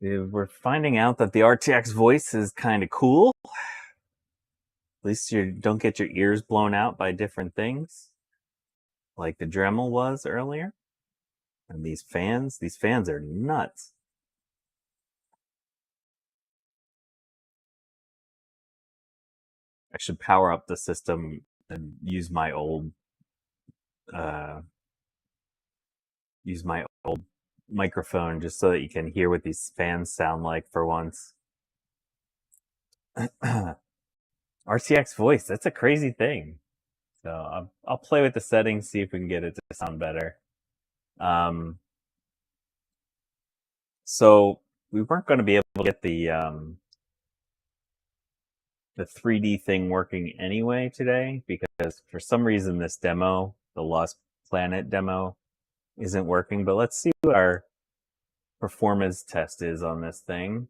We're finding out that the RTX voice is kind of cool. At least you don't get your ears blown out by different things, like the Dremel was earlier. And these fans are nuts. I should power up the system and use my old microphone just so that you can hear what these fans sound like for once. RTX voice, that's a crazy thing. So I'll play with the settings, see if we can get it to sound better. So we weren't going to be able to get the 3D thing working anyway today because for some reason this demo, the Lost Planet demo, isn't working. But let's see what our performance test is on this thing.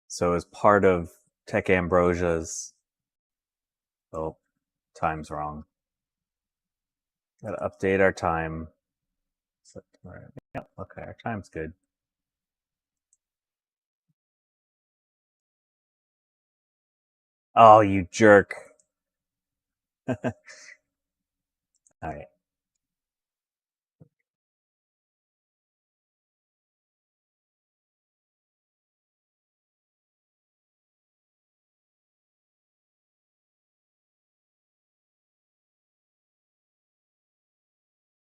So as part of Tech Ambrosia's, oh, time's wrong. Gotta update our time. Yep, okay, our time's good. Oh, you jerk. All right.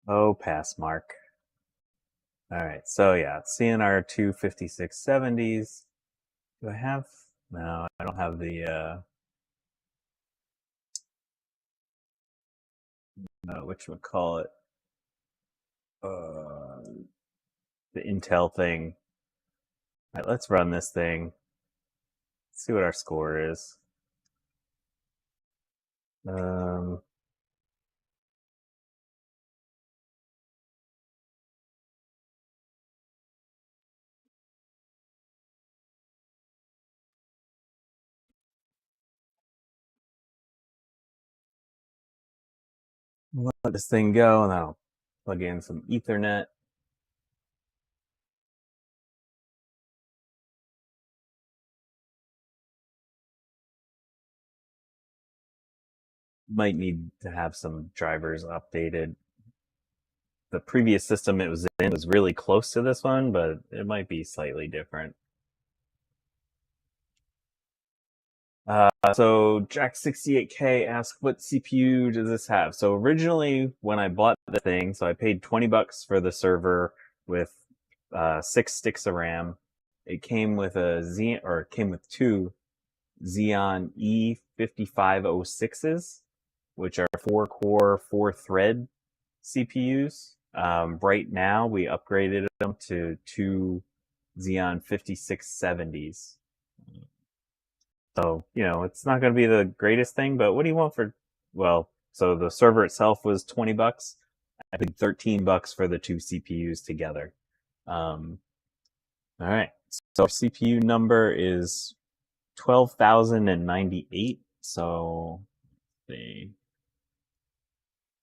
Oh, pass mark. All right. So yeah, CNR 25670s. Do I have? No, I don't have the whatchamacallit, uh, the Intel thing. All right, let's run this thing. See what our score is. Um, let this thing go, and I'll plug in some Ethernet. Might need to have some drivers updated. The previous system it was in was really close to this one, but it might be slightly different. So Jack68K asked, what CPU does this have? So originally, when I bought the thing, so I paid $20 for the server with 6 sticks of RAM. It came with two Xeon E5506s, which are 4-core, 4-thread CPUs. Right now, we upgraded them to two Xeon 5670s. So, it's not going to be the greatest thing, but what do you want for, well, so the server itself was $20. I paid $13 for the two CPUs together. All right. So our CPU number is 12,098. So,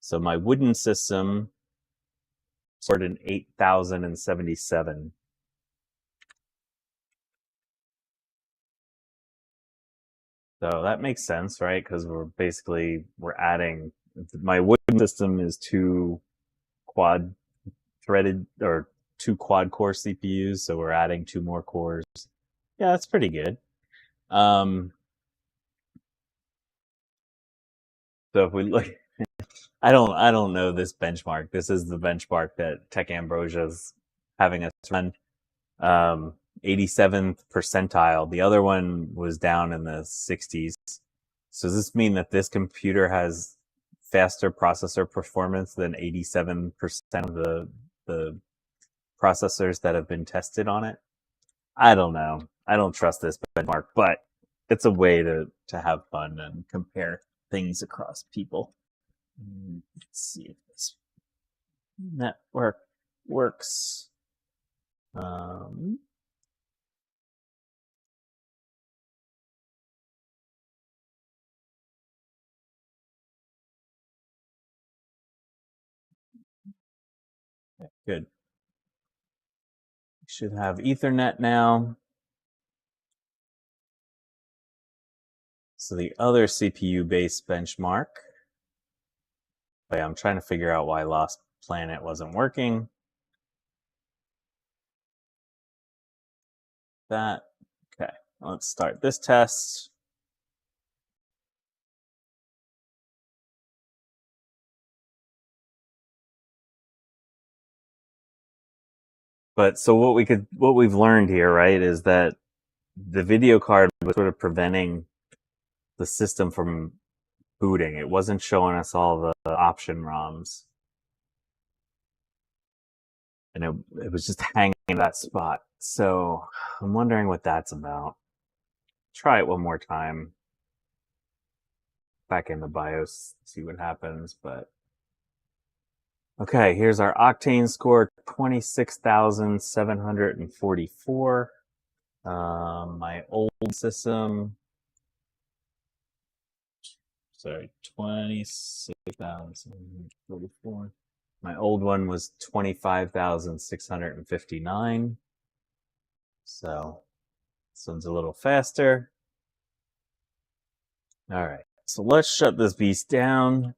so my wooden system scored an 8,077. So that makes sense, right? Because we're adding, my wooden system is two quad threaded or two quad core CPUs, so we're adding two more cores. Yeah, that's pretty good. So if we look, I don't know this benchmark. This is the benchmark that Tech Ambrosia is having us run. 87th percentile. The other one was down in the 60s. So does this mean that this computer has faster processor performance than 87% of the processors that have been tested on it? I don't know. I don't trust this benchmark, but it's a way to have fun and compare things across people. Let's see if this network works. Good. Should have Ethernet now. So the other CPU-based benchmark. Oh yeah, I'm trying to figure out why Lost Planet wasn't working. That. Okay, let's start this test. But so what we've learned here, right, is that the video card was sort of preventing the system from booting. It wasn't showing us all the option ROMs. And it was just hanging in that spot. So I'm wondering what that's about. Try it one more time. Back in the BIOS, see what happens. But okay, here's our Octane score, 26,744. My old system, sorry, 26,744. My old one was 25,659. So this one's a little faster. All right, so let's shut this beast down.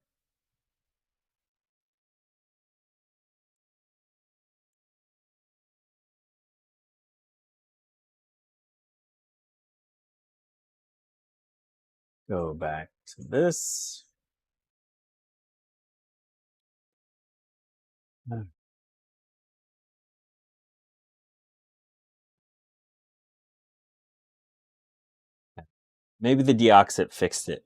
Go back to this. Maybe the deoxit fixed it.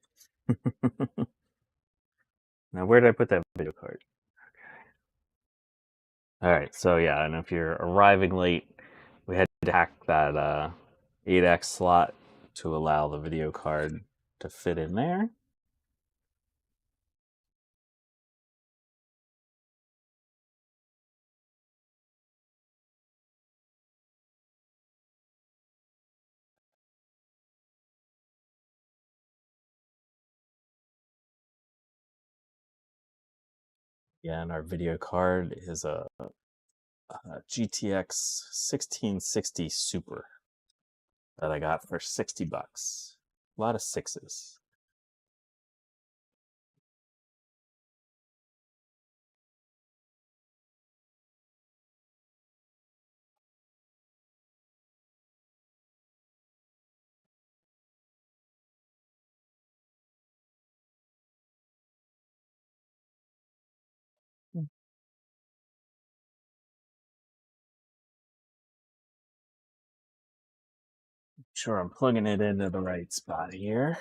Now, where did I put that video card? All right, so yeah, and if you're arriving late, we had to hack that 8x slot to allow the video card to fit in there. Yeah, and our video card is a GTX 1660 Super that I got for $60. A lot of sixes. Sure, I'm plugging it into the right spot here.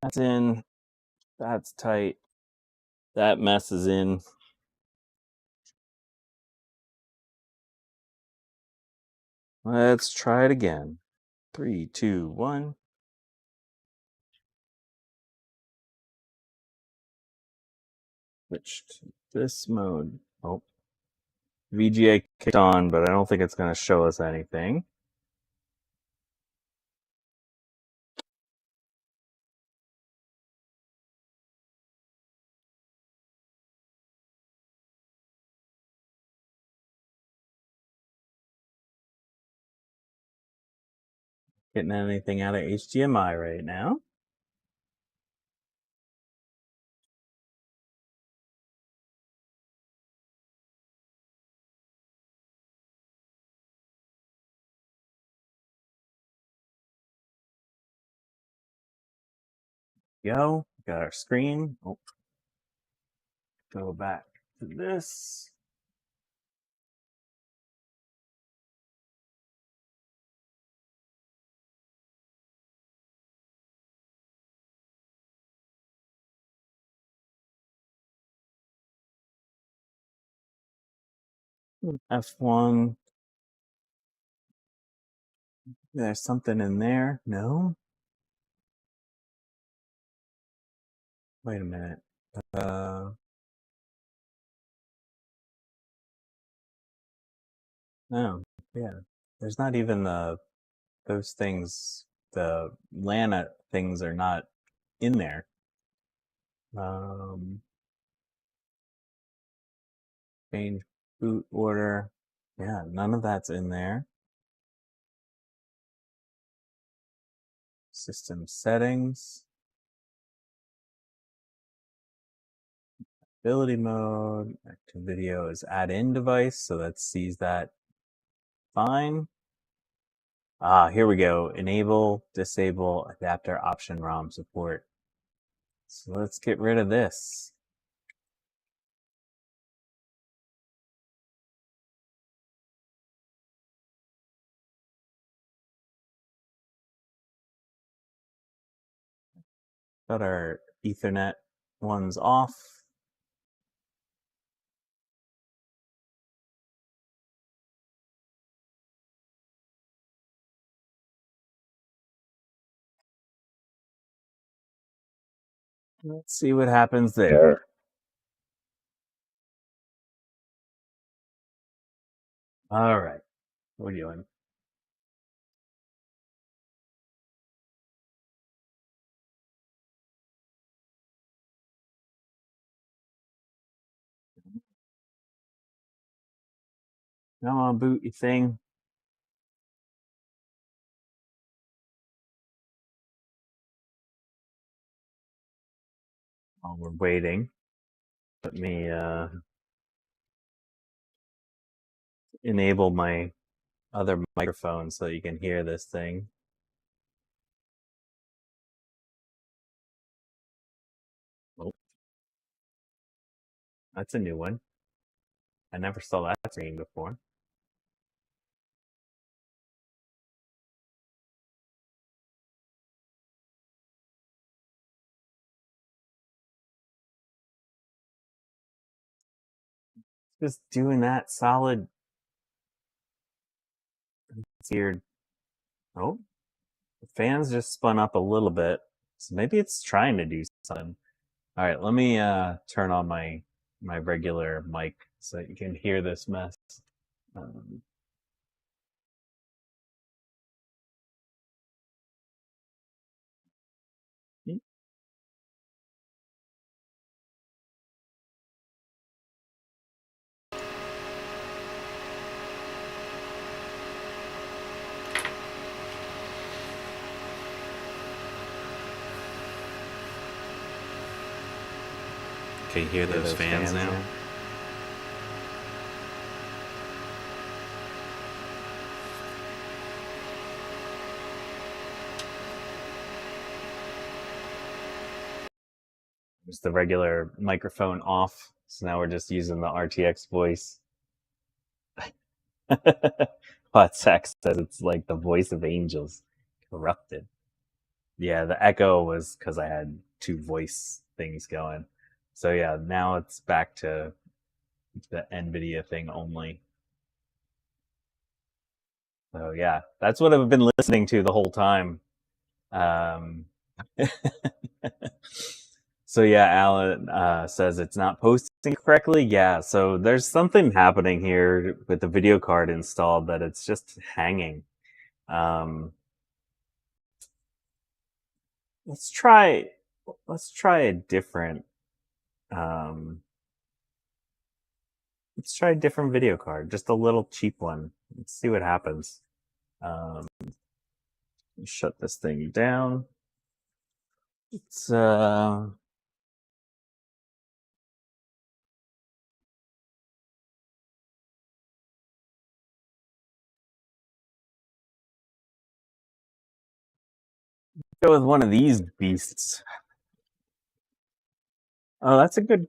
That's in. That's tight. That mess is in. Let's try it again. 3, 2, 1. Switch to this mode. Oh, VGA kicked on, but I don't think it's going to show us anything. Getting anything out of HDMI right now. Go. Got our screen. Oh. Go back to this. F1. There's something in there. No? Wait a minute. No. Yeah. There's not even those things. The LAN things are not in there. Change boot order. Yeah, none of that's in there. System settings. Ability mode. Active video is add-in device, so that sees that fine. Ah, here we go. Enable, disable, adapter option ROM support. So let's get rid of this. Got our Ethernet ones off. Let's see what happens there. All right. What are you doing? Come on, boot, you thing. While we're waiting, let me enable my other microphone so you can hear this thing. Oh, that's a new one. I never saw that screen before. Just doing that solid. It's weird. Oh, the fan's just spun up a little bit. So maybe it's trying to do something. All right, let me turn on my regular mic so you can hear this mess. Um, Can you hear those fans now? Just the regular microphone off. So now we're just using the RTX voice. Hot Sax says it's like the voice of angels corrupted. Yeah, the echo was because I had two voice things going. So yeah, now it's back to the NVIDIA thing only. So yeah, that's what I've been listening to the whole time. So yeah, Alan says it's not posting correctly. Yeah, so there's something happening here with the video card installed that it's just hanging. Let's try a different um, let's try a different video card, just a little cheap one. Let's see what happens. Shut this thing down. It's go with one of these beasts. Oh, that's a good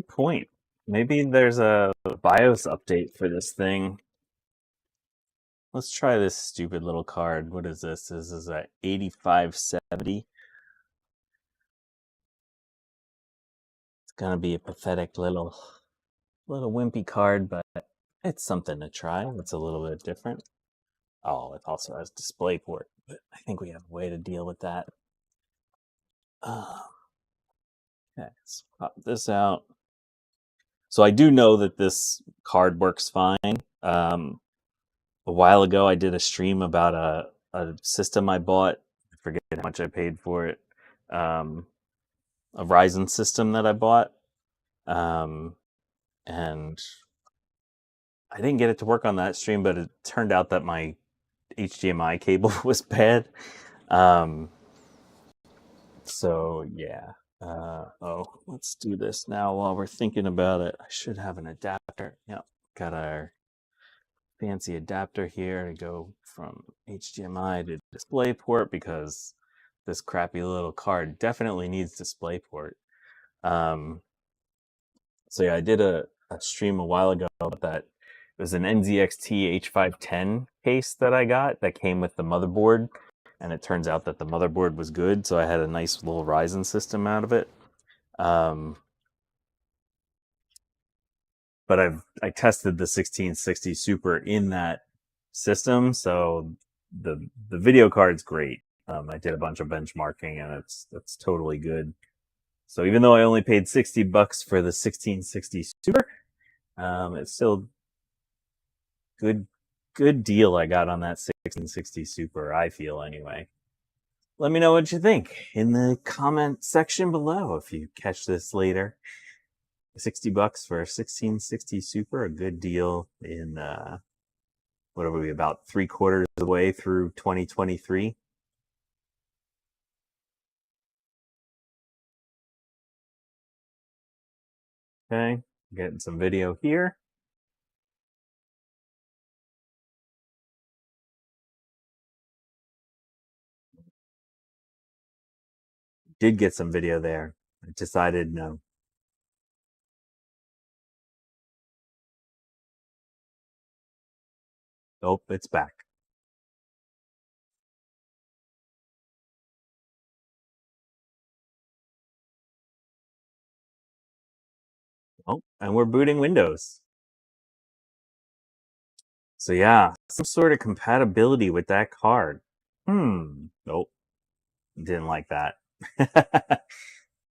point. Maybe there's a BIOS update for this thing. Let's try this stupid little card. What is this? This is a 8570. It's gonna be a pathetic little wimpy card, but it's something to try. It's a little bit different. Oh, it also has DisplayPort, but I think we have a way to deal with that. Okay, let's pop this out. So I do know that this card works fine. A while ago, I did a stream about a system I bought. I forget how much I paid for it. A Ryzen system that I bought. And I didn't get it to work on that stream, but it turned out that my HDMI cable was bad. So yeah. Let's do this now while we're thinking about it. I should have an adapter. Yep, got our fancy adapter here to go from HDMI to DisplayPort because this crappy little card definitely needs DisplayPort. So yeah, I did a stream a while ago about that. It was an NZXT H510 case that I got that came with the motherboard, and it turns out that the motherboard was good, so I had a nice little Ryzen system out of it. But I tested the 1660 Super in that system, so the video card's great. I did a bunch of benchmarking, and it's totally good. So even though I only paid $60 for the 1660 Super, it's still good good deal I got on that 1660 Super, I feel anyway. Let me know what you think in the comment section below if you catch this later. $60 for a 1660 Super, a good deal in what are we, about 3/4 of the way through 2023. Okay, getting some video here. Did get some video there. I decided no. Oh, it's back. Oh, and we're booting Windows. So yeah, some sort of compatibility with that card. Nope, didn't like that.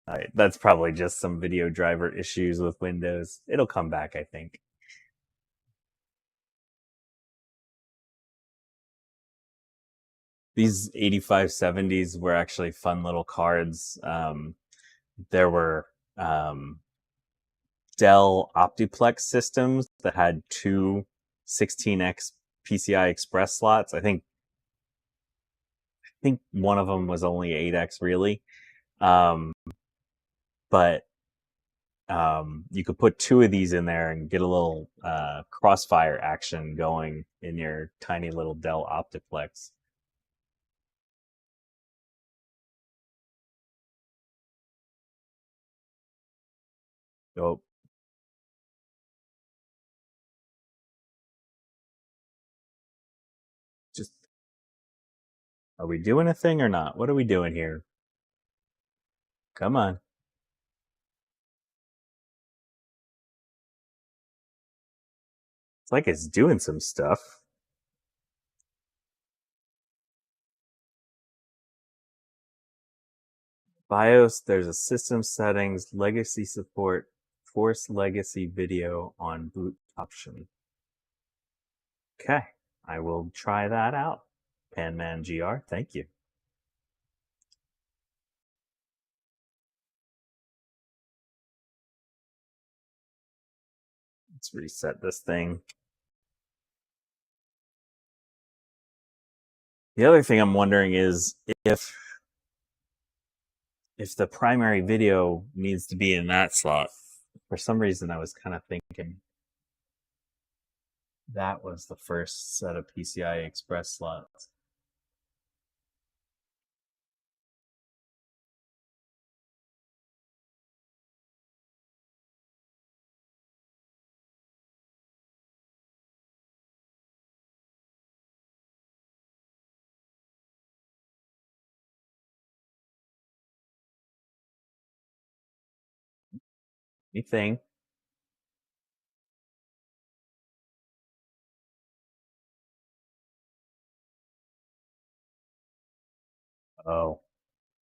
Alright, that's probably just some video driver issues with Windows. It'll come back, I think. These 8570s were actually fun little cards. There were Dell Optiplex systems that had two 16x PCI Express slots. I think one of them was only 8x really, but you could put two of these in there and get a little crossfire action going in your tiny little Dell Optiplex. Oh, just, are we doing a thing or not? What are we doing here? Come on. It's like it's doing some stuff. BIOS, there's a system settings, legacy support, force legacy video on boot option. Okay, I will try that out. Panman GR, thank you. Let's reset this thing. The other thing I'm wondering is if the primary video needs to be in that slot. For some reason, I was kind of thinking that was the first set of PCI Express slots. Anything? Oh.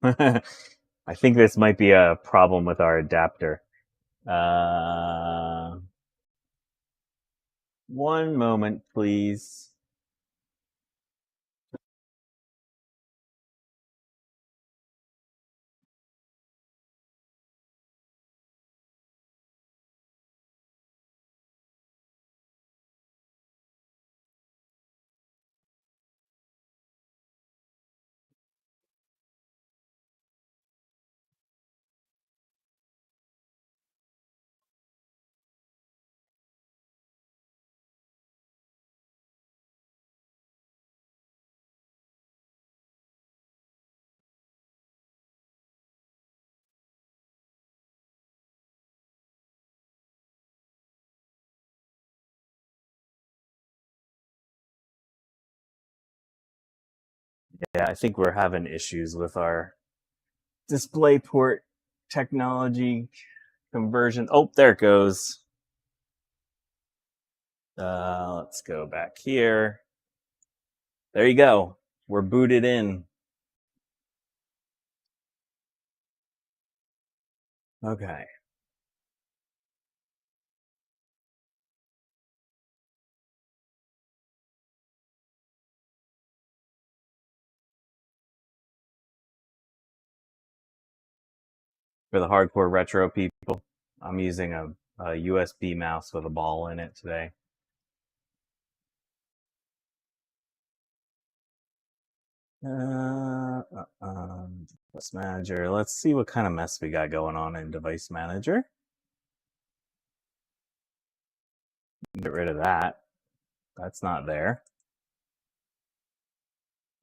I think this might be a problem with our adapter. One moment, please. Yeah, I think we're having issues with our DisplayPort technology conversion. Oh, there it goes. Let's go back here. There you go. We're booted in. Okay. For the hardcore retro people, I'm using a USB mouse with a ball in it today. Device manager. Let's see what kind of mess we got going on in device manager. Get rid of that. That's not there.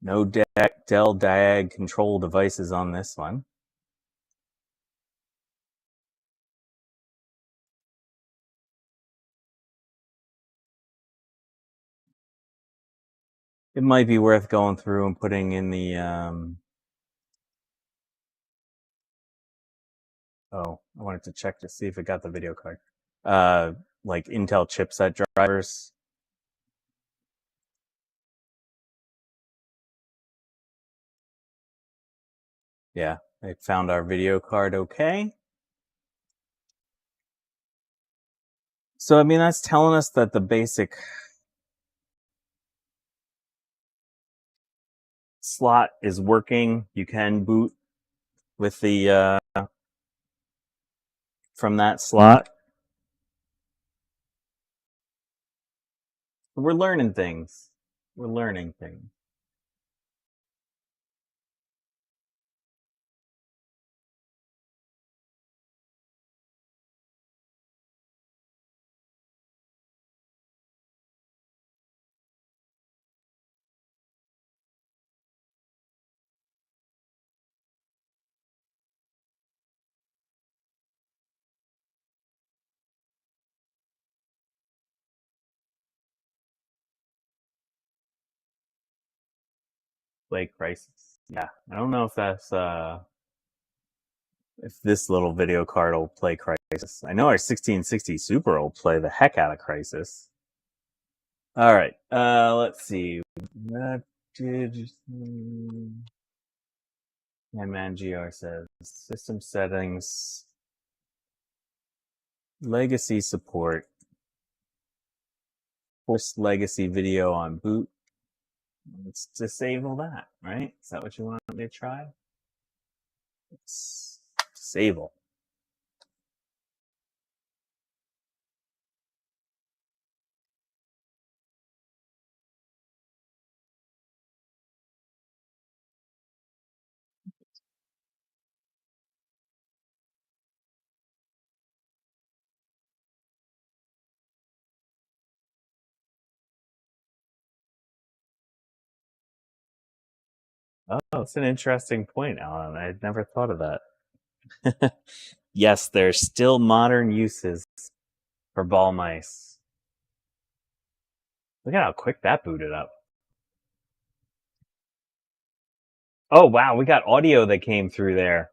No Dell Diag control devices on this one. It might be worth going through and putting in the oh, I wanted to check to see if it got the video card. Like Intel chipset drivers. Yeah, I found our video card okay. So, I mean, that's telling us that the basic slot is working. You can boot with the from that slot. We're learning things. We're learning things. Play Crisis. Yeah, I don't know if that's if this little video card will play Crisis. I know our 1660 Super will play the heck out of Crisis. All right, let's see. That did. ManGR says system settings, legacy support, force legacy video on boot. Let's disable that, right? Is that what you want me to try? Let's disable. Oh, that's an interesting point, Alan. I had never thought of that. Yes, there's still modern uses for ball mice. Look at how quick that booted up. Oh, wow, we got audio that came through there.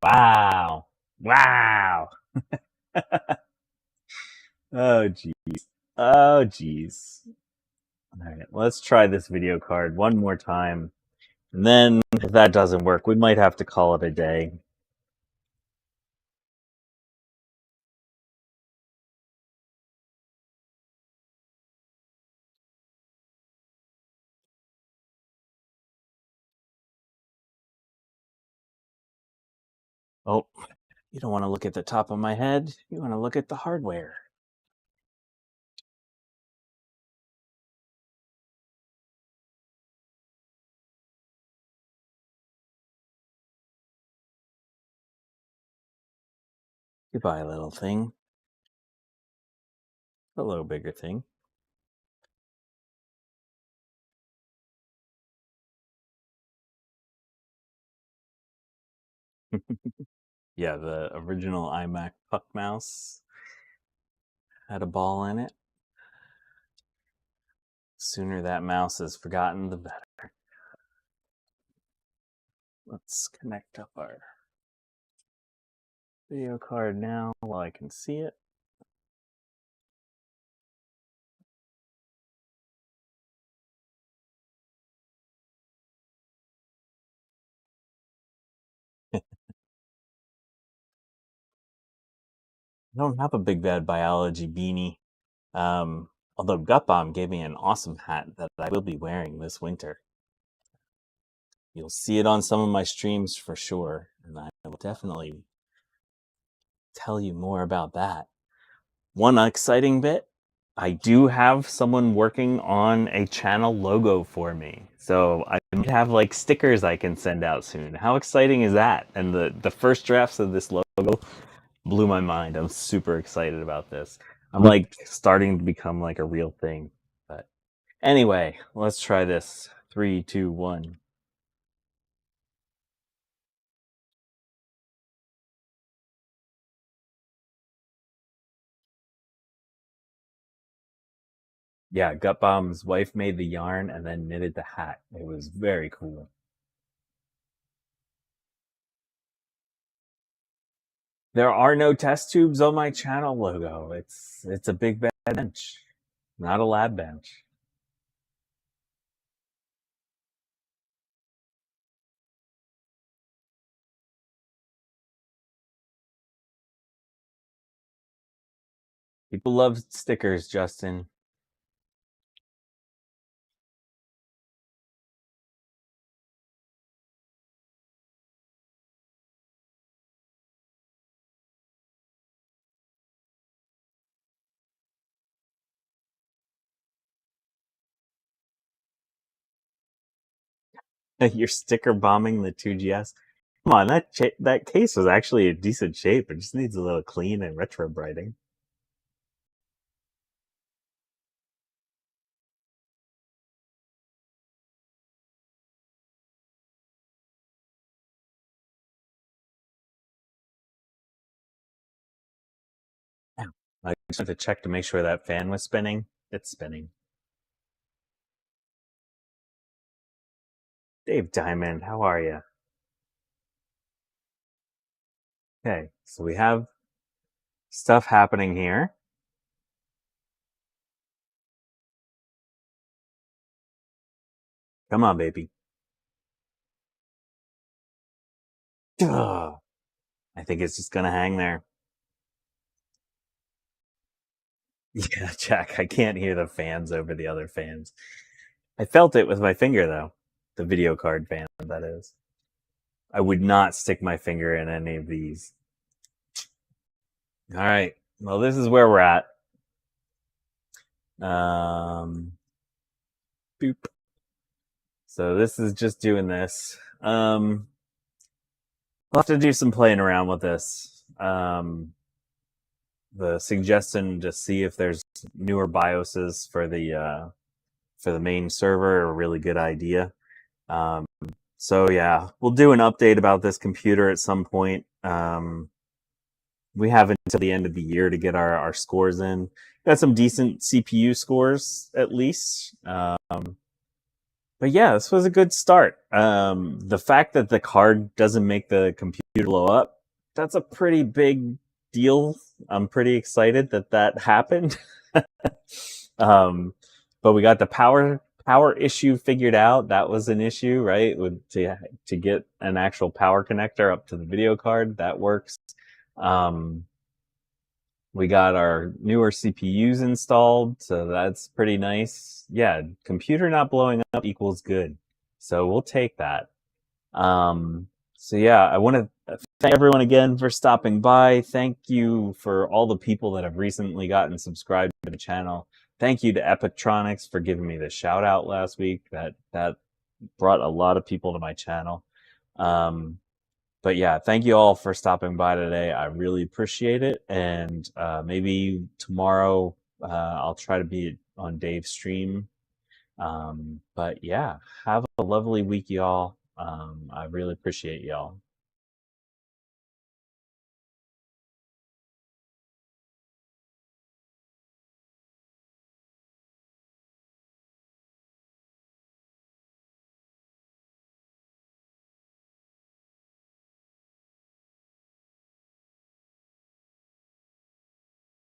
Wow. Wow. Oh, geez. Oh, geez. All right, let's try this video card one more time. And then, if that doesn't work, we might have to call it a day. Oh, you don't want to look at the top of my head. You want to look at the hardware. Goodbye, little thing. Hello, bigger thing. Yeah, the original iMac Puck mouse had a ball in it. The sooner that mouse is forgotten, the better. Let's connect up our video card now while I can see it. I don't have a Big Bad Biology beanie. Although Gutbomb gave me an awesome hat that I will be wearing this winter. You'll see it on some of my streams for sure, and I will definitely tell you more about that. One exciting bit, I do have someone working on a channel logo for me. So I might have like stickers I can send out soon. How exciting is that? And the first drafts of this logo blew my mind. I'm super excited about this. I'm like starting to become like a real thing. But anyway, let's try this. 3, 2, 1. Yeah, Gutbomb's wife made the yarn and then knitted the hat. It was very cool. There are no test tubes on my channel logo. It's a big bad bench, not a lab bench. People love stickers, Justin. You're sticker bombing the 2GS. Come on, that case was actually a decent shape. It just needs a little clean and retro brighting. I just had to check to make sure that fan was spinning. It's spinning. Dave Diamond, how are you? Okay, so we have stuff happening here. Come on, baby. Duh. I think it's just gonna hang there. Yeah, Jack, I can't hear the fans over the other fans. I felt it with my finger, though. The video card fan, that is. I would not stick my finger in any of these. All right. Well, this is where we're at. Boop. So this is just doing this. We'll have to do some playing around with this. The suggestion to see if there's newer BIOSes for the main server are a really good idea. So yeah, we'll do an update about this computer at some point. We have until the end of the year to get our scores in. Got some decent CPU scores at least. But yeah, this was a good start. The fact that the card doesn't make the computer blow up, that's a pretty big deal. I'm pretty excited that happened. But we got the power issue figured out. That was an issue, right? To get an actual power connector up to the video card, that works. We got our newer CPUs installed, so that's pretty nice. Yeah, computer not blowing up equals good. So we'll take that. So yeah, I want to thank everyone again for stopping by. Thank you for all the people that have recently gotten subscribed to the channel. Thank you to Epictronics for giving me the shout out last week. That brought a lot of people to my channel. But yeah, thank you all for stopping by today. I really appreciate it. And maybe tomorrow I'll try to be on Dave's stream. But yeah, have a lovely week, y'all. I really appreciate y'all.